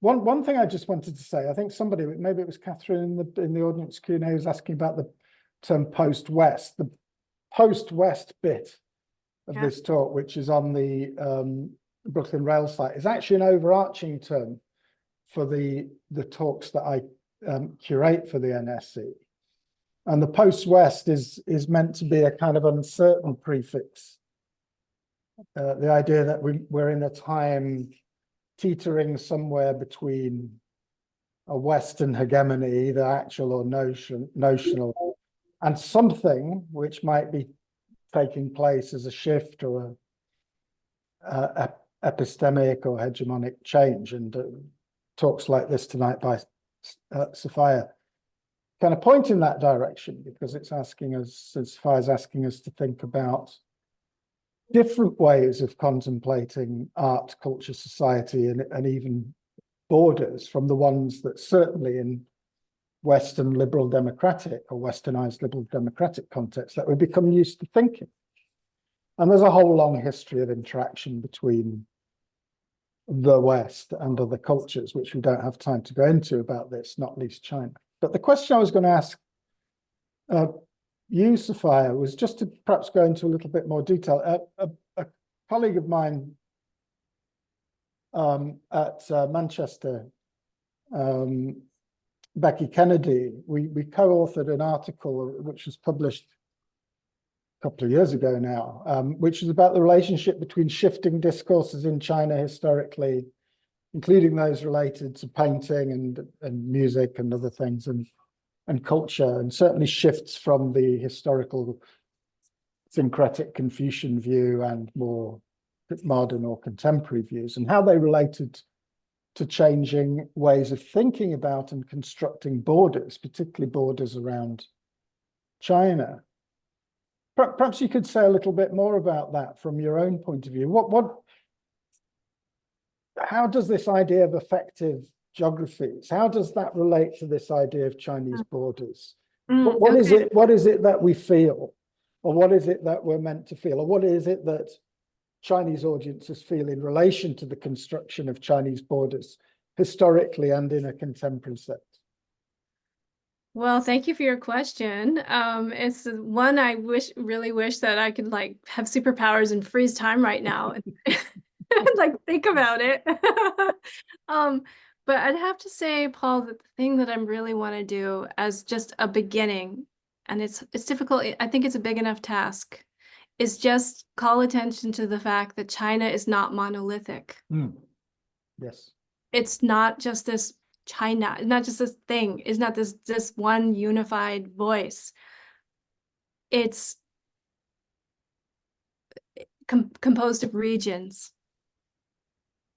one thing I just wanted to say, I think somebody, maybe it was Catherine in the audience Q&A, was asking about the term post-West. The post-West bit of this talk, which is on the Brooklyn Rail site, is actually an overarching term for the talks that I curate for the NSE. And the post-West is meant to be a kind of uncertain prefix. The idea that we're in a time teetering somewhere between a Western hegemony, either actual or notional, and something which might be taking place as a shift or a epistemic or hegemonic change. And talks like this tonight by Sophia kind of point in that direction, because it's asking us, Sophia's asking us to think about different ways of contemplating art, culture, society, and even borders from the ones that certainly in Western liberal democratic or Westernized liberal democratic context that we become used to thinking. And there's a whole long history of interaction between the West and other cultures, which we don't have time to go into about this, not least China. But the question I was going to ask you, Sophia, was just to perhaps go into a little bit more detail. A colleague of mine at Manchester, Becky Kennedy, we co-authored an article which was published a couple of years ago now, which is about the relationship between shifting discourses in China historically, including those related to painting and music and other things, and culture, and certainly shifts from the historical syncretic Confucian view and more modern or contemporary views, and how they related to changing ways of thinking about and constructing borders, particularly borders around China. Perhaps you could say a little bit more about that from your own point of view. How does this idea of effective geographies, how does that relate to this idea of Chinese borders? What is it that we feel, or what is it that we're meant to feel, or what is it that Chinese audiences feel in relation to the construction of Chinese borders historically and in a contemporary sense? Well, thank you for your question. It's one I really wish that I could like have superpowers and freeze time right now and like think about it. But I'd have to say, Paul, that the thing that I really want to do as just a beginning, and it's difficult, I think it's a big enough task, is just call attention to the fact that China is not monolithic. Yes. It's not just this China, it's not just this thing, it's not this one unified voice. It's composed of regions,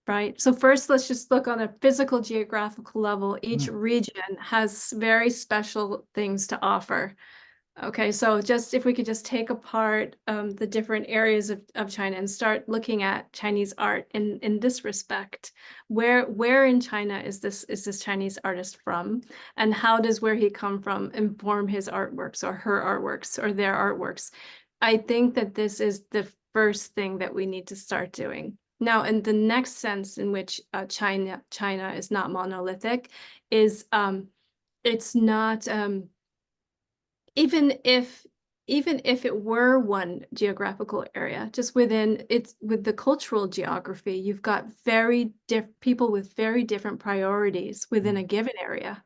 right? So first, let's just look on a physical geographical level. Each region has very special things to offer. Okay, so just if we could just take apart the different areas of China and start looking at Chinese art in this respect. Where in China is this Chinese artist from? And how does where he come from inform his artworks or her artworks or their artworks? I think that this is the first thing that we need to start doing. Now, in the next sense in which China is not monolithic is it's not even if it were one geographical area, just with the cultural geography, you've got people with very different priorities within a given area,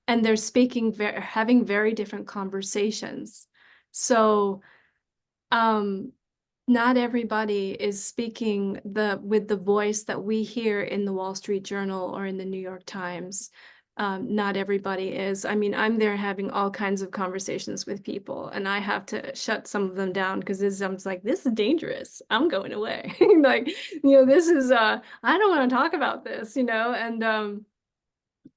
and they're having very different conversations. So not everybody is speaking with the voice that we hear in the Wall Street Journal or in the New York Times. Not everybody is. I mean, I'm there having all kinds of conversations with people, and I have to shut some of them down because I'm like, this is dangerous. I'm going away. Like, this is I don't want to talk about this,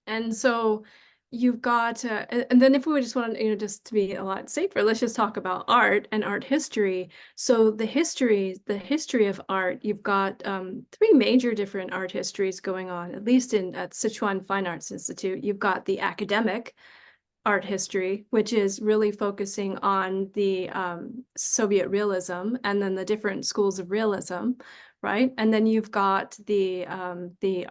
and so you've got and then if we just want to, just to be a lot safer, let's just talk about art and art history. So the history of art, you've got three major different art histories going on, at least at Sichuan Fine Arts Institute. You've got the academic art history, which is really focusing on the Soviet realism and then the different schools of realism, right? And then you've got the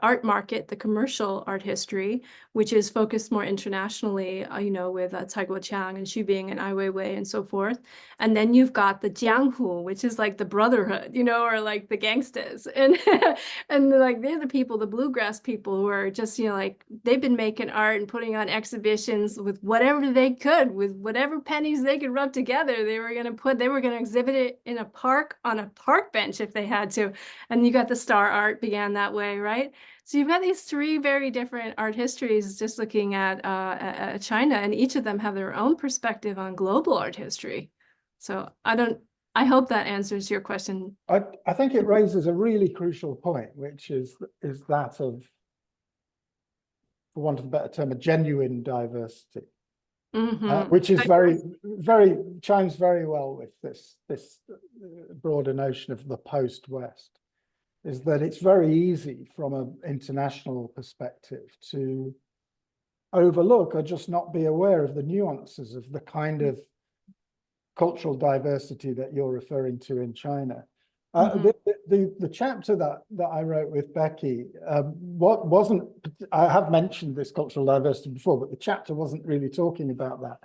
art market, the commercial art history, which is focused more internationally, with Cai Guoqiang and Xu Bing and Ai Weiwei and so forth. And then you've got the Jianghu, which is like the brotherhood, or like the gangsters, and and like they're the people, the bluegrass people, who are just like they've been making art and putting on exhibitions with whatever they could, with whatever pennies they could rub together. They were going to exhibit it in a park, on a park bench if they had to. And you got the star art began that way, right? So you've got these three very different art histories just looking at China, and each of them have their own perspective on global art history. So I hope that answers your question. I think it raises a really crucial point, which is that of, for want of a better term, a genuine diversity. Which is chimes very well with this broader notion of the post-West, is that it's very easy from an international perspective to overlook or just not be aware of the nuances of the kind of cultural diversity that you're referring to in China. The chapter that I wrote with Becky, I have mentioned this cultural diversity before, but the chapter wasn't really talking about that.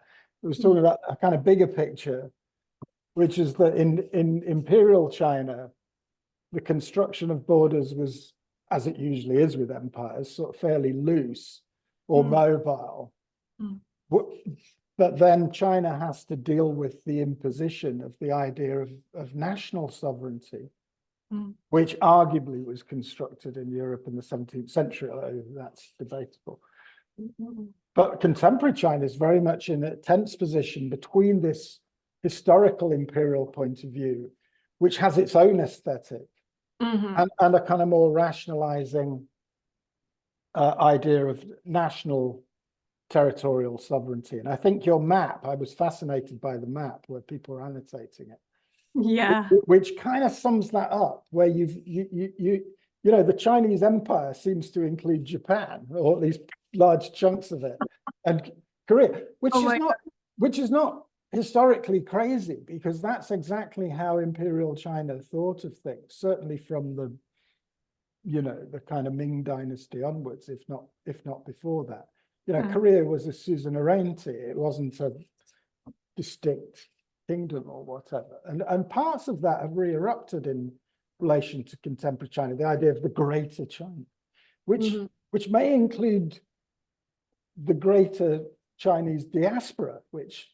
It was talking about a kind of bigger picture, which is that in imperial China, the construction of borders was, as it usually is with empires, sort of fairly loose or mobile. But then China has to deal with the imposition of the idea of national sovereignty, which arguably was constructed in Europe in the 17th century, although that's debatable. But contemporary China is very much in a tense position between this historical imperial point of view, which has its own aesthetic, and a kind of more rationalizing idea of national territorial sovereignty. And I think your map, I was fascinated by the map where people are annotating it. Yeah. Which kind of sums that up, where the Chinese empire seems to include Japan, or at least large chunks of it, and Korea, which is not historically crazy, because that's exactly how imperial China thought of things, certainly from the kind of Ming dynasty onwards, if not before that. Korea was a suzerainty. It wasn't a distinct kingdom or whatever. And parts of that have re-erupted in relation to contemporary China, the idea of the greater China, which may include the greater Chinese diaspora, which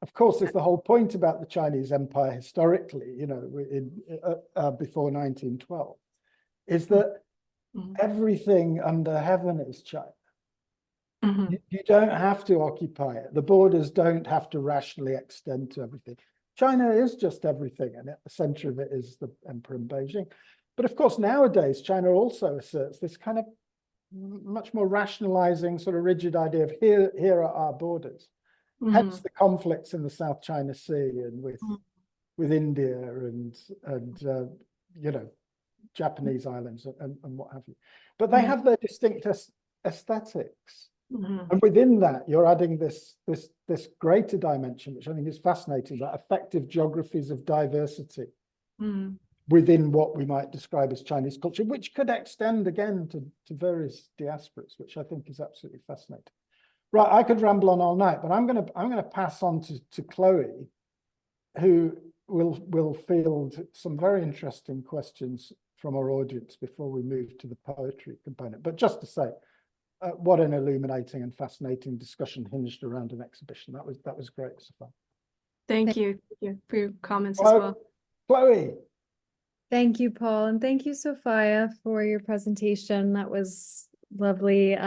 of course is the whole point about the Chinese empire historically, before 1912, is that everything under heaven is China. You don't have to occupy it. The borders don't have to rationally extend to everything. China is just everything, and at the center of it is the emperor in Beijing. But of course, nowadays, China also asserts this kind of much more rationalizing, sort of rigid idea of here are our borders. Hence the conflicts in the South China Sea and with India and Japanese islands and what have you. But they have their distinct aesthetics. And within that, you're adding this greater dimension, which I think is fascinating, that effective geographies of diversity within what we might describe as Chinese culture, which could extend again to various diasporas, which I think is absolutely fascinating. Right, I could ramble on all night, but I'm gonna pass on to Chloe, who will field some very interesting questions from our audience before we move to the poetry component. But just to say, what an illuminating and fascinating discussion hinged around an exhibition. That was great, Sophia. Thank you for your comments as well. Chloe. Thank you, Paul, and thank you, Sophia, for your presentation. That was lovely.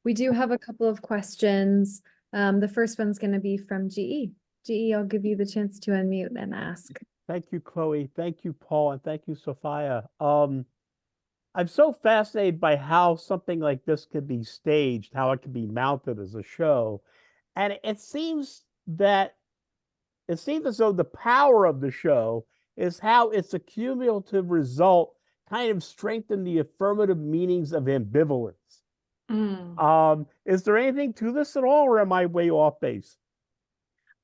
We do have a couple of questions. The first one's going to be from GE. GE, I'll give you the chance to unmute and ask. Thank you, Chloe. Thank you, Paul, and thank you, Sophia. I'm so fascinated by how something like this could be staged, how it can be mounted as a show. And it seems as though the power of the show is how its a cumulative result kind of strengthen the affirmative meanings of ambivalence. Is there anything to this at all, or am I way off base?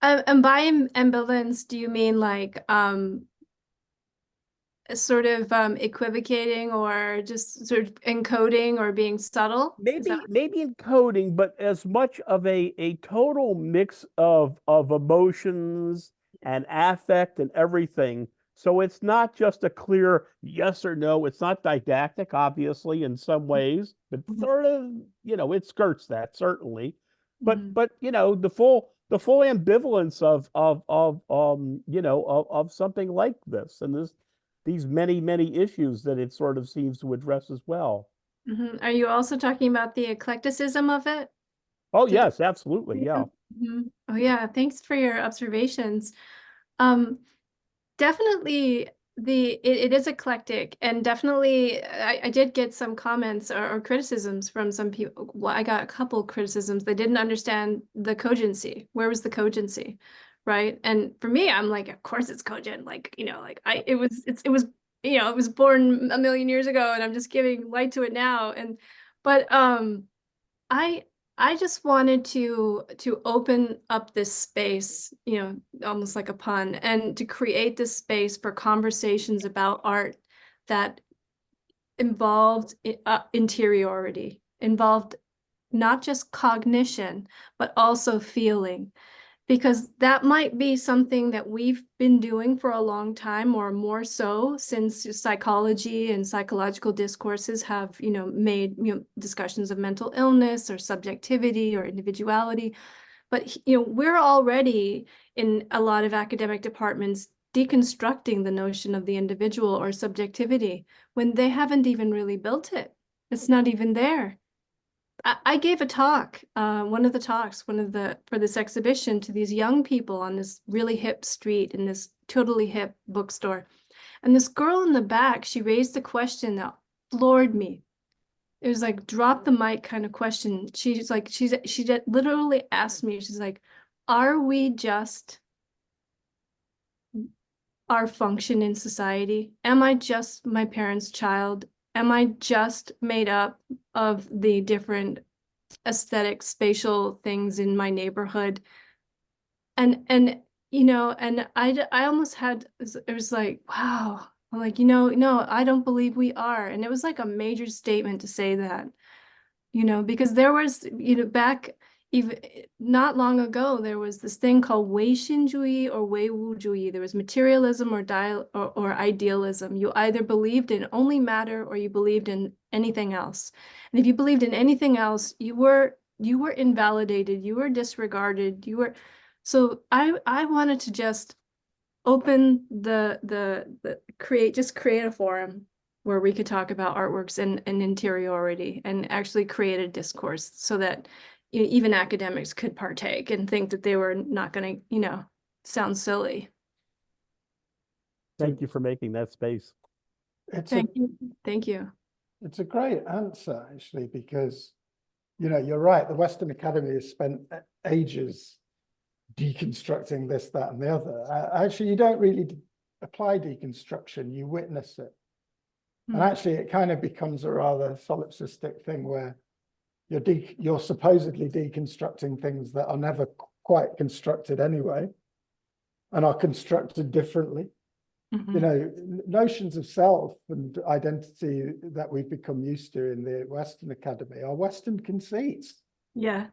And by ambivalence, do you mean like sort of equivocating or just sort of encoding or being subtle? Maybe encoding, but as much of a total mix of emotions and affect and everything. So it's not just a clear yes or no. It's not didactic, obviously, in some ways, but sort of, it skirts that certainly. But the full ambivalence of something like this, and these many issues that it sort of seems to address as well. Are you also talking about the eclecticism of it? Oh, yes, absolutely. Yeah. Oh, yeah. Thanks for your observations. Definitely it is eclectic, and definitely I did get some comments or criticisms from some people. Well, I got a couple criticisms. They didn't understand the cogency. Where was the cogency? Right. And for me, I'm like, of course it's cogent. Like, it was born a million years ago, and I'm just giving light to it now. But I just wanted to open up this space, almost like a pun, and to create this space for conversations about art that involved interiority, involved not just cognition, but also feeling. Because that might be something that we've been doing for a long time, or more so since psychology and psychological discourses have, made, discussions of mental illness or subjectivity or individuality. But, we're already in a lot of academic departments deconstructing the notion of the individual or subjectivity when they haven't even really built it. It's not even there. I gave a talk, for this exhibition, to these young people on this really hip street in this totally hip bookstore. And this girl in the back, she raised a question that floored me. It was like drop the mic kind of question. She literally asked me, she's like, are we just our function in society? Am I just my parents' child? Am I just made up of the different aesthetic, spatial things in my neighborhood? And I almost had, it was like, wow. I'm like, no, I don't believe we are. And it was like a major statement to say that, because there was, back even not long ago, there was this thing called Wei Xinjui or Wei Wujui. There was materialism or idealism. You either believed in only matter or you believed in anything else. And if you believed in anything else, you were invalidated, you were disregarded, so I wanted to just open create a forum where we could talk about artworks and interiority and actually create a discourse so that even academics could partake and think that they were not going to, sound silly. Thank you for making that space. Thank you. It's a great answer, actually, because, you're right. The Western Academy has spent ages deconstructing this, that, and the other. Actually, you don't really apply deconstruction, you witness it. And actually, it kind of becomes a rather solipsistic thing where you're supposedly deconstructing things that are never quite constructed anyway, and are constructed differently. Notions of self and identity that we've become used to in the Western Academy are Western conceits. Yeah.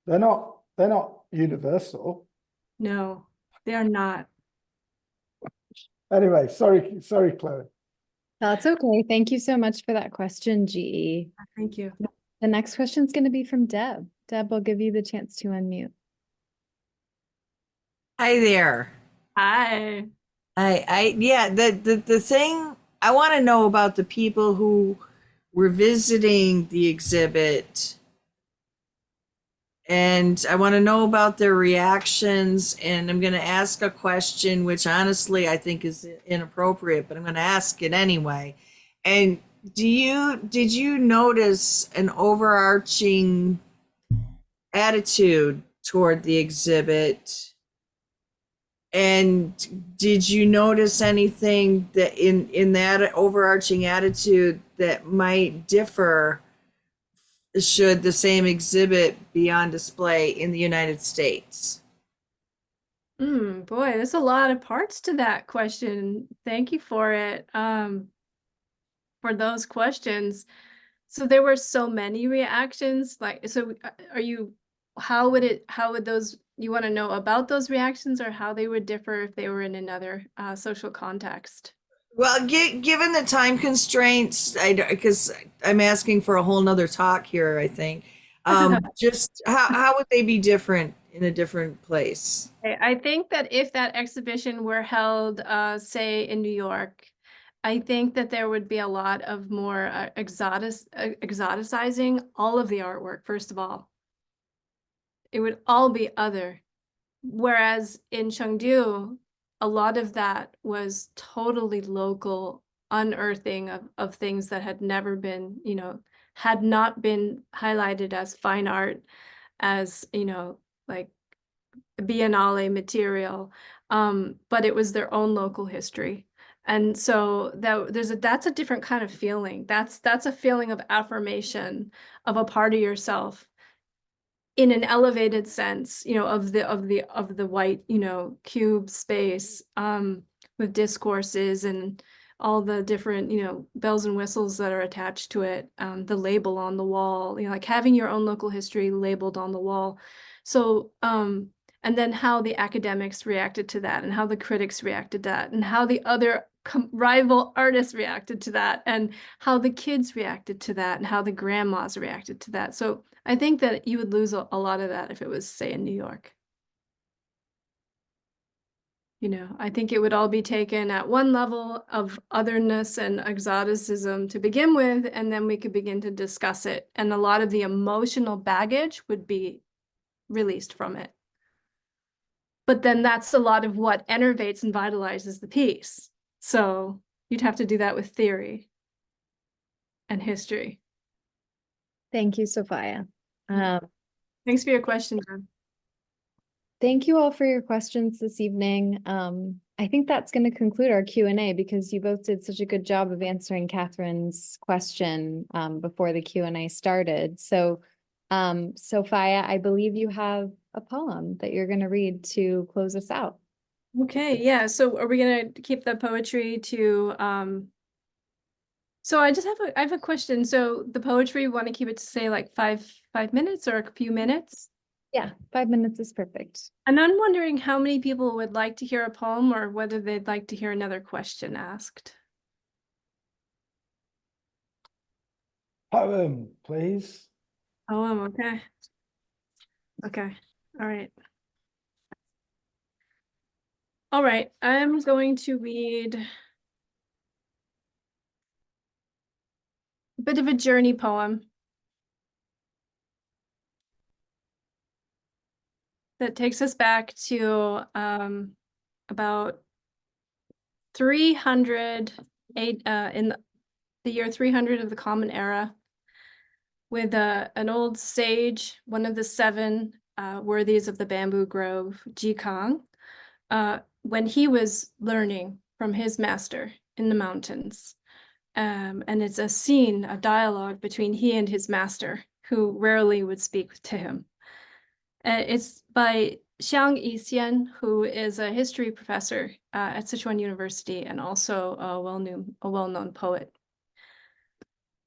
They're not universal. No, they are not. Anyway, sorry, Chloe. That's okay. Thank you so much for that question, GE. Thank you. The next question is going to be from Deb. Deb, I'll give you the chance to unmute. Hi there. Hi. Yeah, the thing I want to know about the people who were visiting the exhibit, and I want to know about their reactions, and I'm going to ask a question which honestly I think is inappropriate, but I'm going to ask it anyway. And did you notice an overarching attitude toward the exhibit? And did you notice anything that in that overarching attitude that might differ should the same exhibit be on display in the United States? Boy, there's a lot of parts to that question. Thank you for it. For those questions. So there were so many reactions. Like, so how would those, you want to know about those reactions or how they would differ if they were in another social context? Well, given the time constraints, because I'm asking for a whole nother talk here, I think. Just how would they be different in a different place? I think that if that exhibition were held, say in New York, I think that there would be a lot of more exoticizing all of the artwork, first of all. It would all be other. Whereas in Chengdu, a lot of that was totally local unearthing of things that had never been, had not been highlighted as fine art, as, like Biennale material, but it was their own local history. And so that's a different kind of feeling. That's a feeling of affirmation of a part of yourself in an elevated sense, of the white, cube space, with discourses and all the different, bells and whistles that are attached to it, the label on the wall, like having your own local history labeled on the wall. So, and then how the academics reacted to that and how the critics reacted to that and how the other rival artists reacted to that and how the kids reacted to that and how the grandmas reacted to that. So I think that you would lose a lot of that if it was, say, in New York. I think it would all be taken at one level of otherness and exoticism to begin with, and then we could begin to discuss it. And a lot of the emotional baggage would be released from it. But then that's a lot of what enervates and vitalizes the piece. So you'd have to do that with theory and history. Thank you, Sophia. Thanks for your question, Jen. Thank you all for your questions this evening. I think that's going to conclude our Q&A because you both did such a good job of answering Catherine's question before the Q&A started. So, Sophia, I believe you have a poem that you're going to read to close us out. Okay, yeah. So are we going to keep the poetry to so I have a question. So the poetry, want to keep it to say like five minutes or a few minutes? Yeah, 5 minutes is perfect. And I'm wondering how many people would like to hear a poem or whether they'd like to hear another question asked. Poem, please. Poem, okay. Okay, all right. All right, I'm going to read a bit of a journey poem that takes us back to about 308 in the year 300 of the Common Era, with an old sage, one of the 7 worthies of the bamboo grove, Jikang, when he was learning from his master in the mountains. And it's a scene, a dialogue between he and his master, who rarely would speak to him. It's by Xiang Yixian, who is a history professor at Sichuan University and also a well-known poet.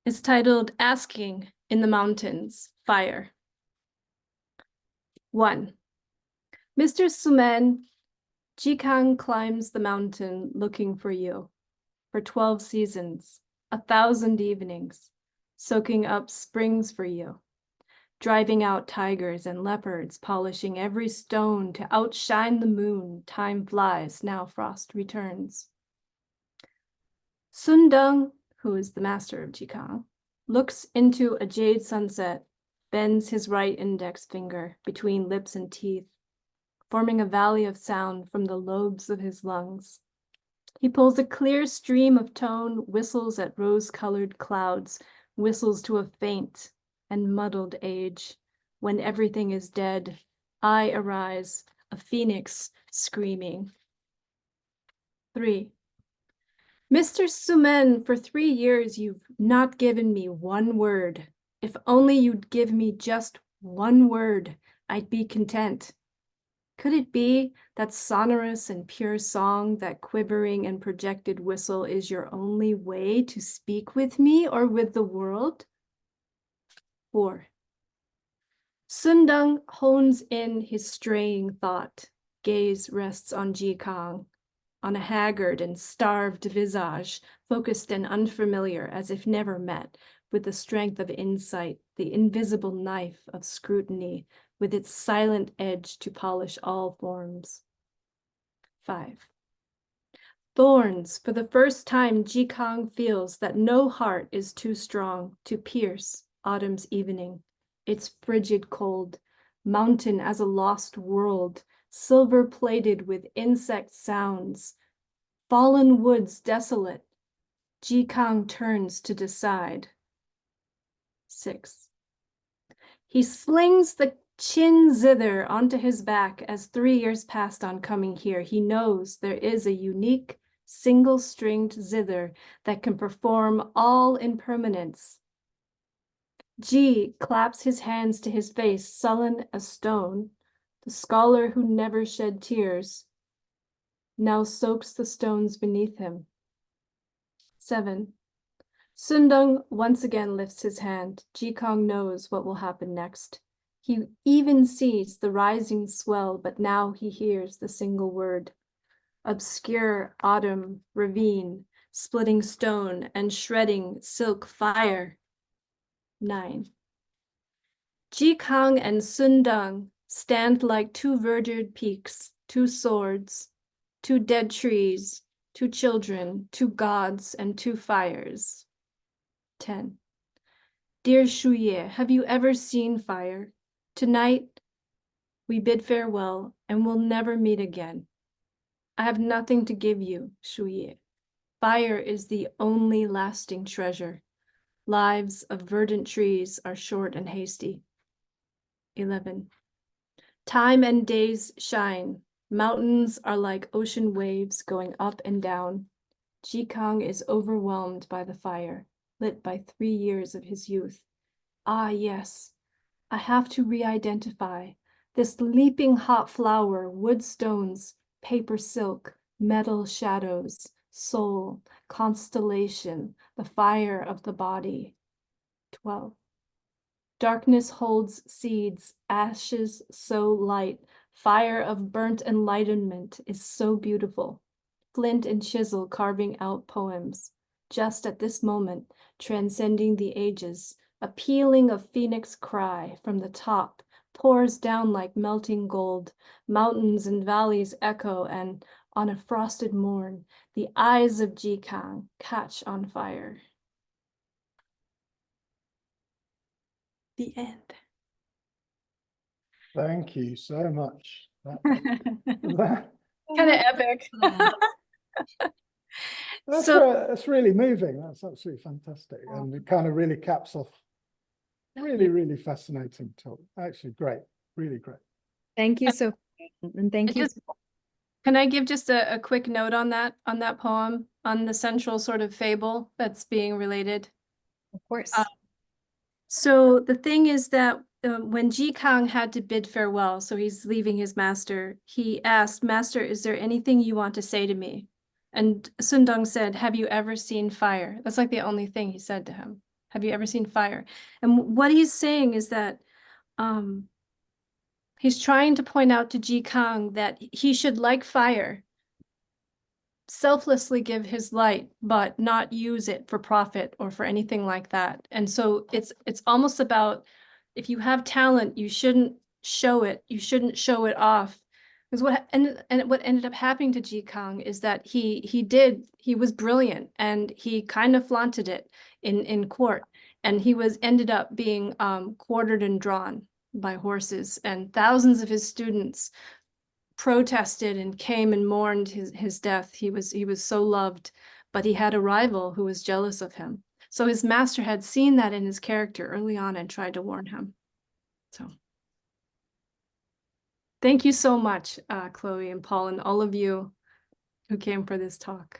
It's titled Asking in the Mountains, Fire. 1. Mr. Sumen, Jikang climbs the mountain looking for you, for 12 seasons, 1,000 evenings, soaking up springs for you. driving out tigers and leopards, polishing every stone to outshine the moon. Time flies, now frost returns. Sun Deng, who is the master of Jikang, looks into a jade sunset, bends his right index finger between lips and teeth, forming a valley of sound from the lobes of his lungs. He pulls a clear stream of tone, whistles at rose-colored clouds, whistles to a faint and muddled age. When everything is dead, I arise, a phoenix screaming. 3. Mr. Sumen, for 3 years you've not given me one word. If only you'd give me just one word, I'd be content. Could it be that sonorous and pure song, that quivering and projected whistle is your only way to speak with me or with the world? 4. Sun Deng hones in his straying thought. Gaze rests on Jikang, on a haggard and starved visage, focused and unfamiliar as if never met, with the strength of insight, the invisible knife of scrutiny, with its silent edge to polish all forms. 5. Thorns. For the first time, Jikang feels that no heart is too strong to pierce autumn's evening. Its frigid cold, mountain as a lost world, silver-plated with insect sounds, fallen woods desolate. Jikang turns to decide. 6. He slings the chin zither onto his back as 3 years passed on coming here. He knows there is a unique, single-stringed zither that can perform all impermanence. Ji claps his hands to his face, sullen as stone. The scholar who never shed tears now soaks the stones beneath him. 7. Sun Deng once again lifts his hand. Jikang knows what will happen next. He even sees the rising swell, but now he hears the single word. Obscure autumn ravine, splitting stone and shredding silk fire. 9. Jikang and Sun Deng stand like 2 verdured peaks, 2 swords, 2 dead trees, 2 children, 2 gods, and 2 fires. 10. Dear Shuye, have you ever seen fire? Tonight, we bid farewell and will never meet again. I have nothing to give you, Shuye. Fire is the only lasting treasure. Lives of verdant trees are short and hasty. 11. Time and days shine. Mountains are like ocean waves going up and down. Jikang is overwhelmed by the fire, lit by 3 years of his youth. Ah, yes, I have to re-identify this leaping hot flower, wood stones, paper silk, metal shadows, soul, constellation, the fire of the body. 12. Darkness holds seeds, ashes so light, fire of burnt enlightenment is so beautiful. Flint and chisel carving out poems. Just at this moment, transcending the ages, a pealing of phoenix cry from the top pours down like melting gold. Mountains and valleys echo, and on a frosted morn, the eyes of Jikang catch on fire. The end. Thank you so much. Kind That, of epic. that's really moving. That's absolutely fantastic. And it kind of really caps off really fascinating talk. Actually, great. Really great. Thank you, Sophia, and thank you. Can I give just a quick note on that poem, on the central sort of fable that's being related? Of course. So the thing is that when Jikang had to bid farewell, so he's leaving his master, he asked, "Master, is there anything you want to say to me?" And Sun Deng said, "Have you ever seen fire?" That's like the only thing he said to him. "Have you ever seen fire?" And what he's saying is that he's trying to point out to Jikang that he should, like fire, selflessly give his light, but not use it for profit or for anything like that. And so it's almost about if you have talent, you shouldn't show it. You shouldn't show it off. Because what ended up happening to Ji Kang is that he was brilliant, and he kind of flaunted it in court, and he ended up being quartered and drawn by horses, and thousands of his students protested and came and mourned his death. He was so loved, but he had a rival who was jealous of him. So his master had seen that in his character early on and tried to warn him. So thank you so much, Chloe and Paul, and all of you who came for this talk.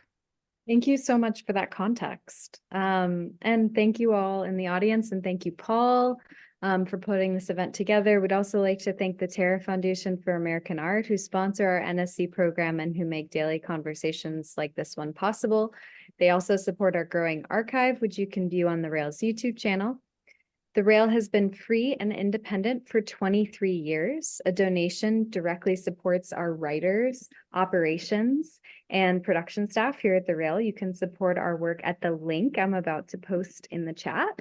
Thank you so much for that context. And thank you all in the audience, and thank you, Paul, for putting this event together. We'd also like to thank the Terra Foundation for American Art, who sponsor our NSE program and who make daily conversations like this one possible. They also support our growing archive, which you can view on the Rail's YouTube channel. The Rail has been free and independent for 23 years. A donation directly supports our writers, operations, and production staff here at the Rail. You can support our work at the link I'm about to post in the chat.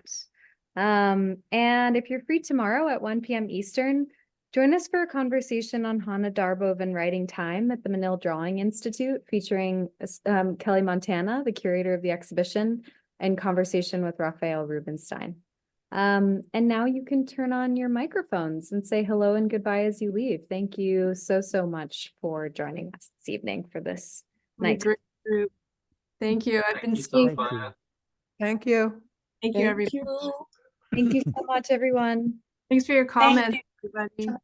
And if you're free tomorrow at 1 p.m. Eastern, join us for a conversation on Hannah Darboven and writing time at the Manil Drawing Institute, featuring Kelly Montana, the curator of the exhibition, and conversation with Raphael Rubinstein. And now you can turn on your microphones and say hello and goodbye as you leave. Thank you so much for joining us this evening for this What a night. great group. Thank you. I've been Thank you, seeing. Sophia. Thank you. Thank you, everybody. Thank you so much, everyone. Thanks for your comments, everybody.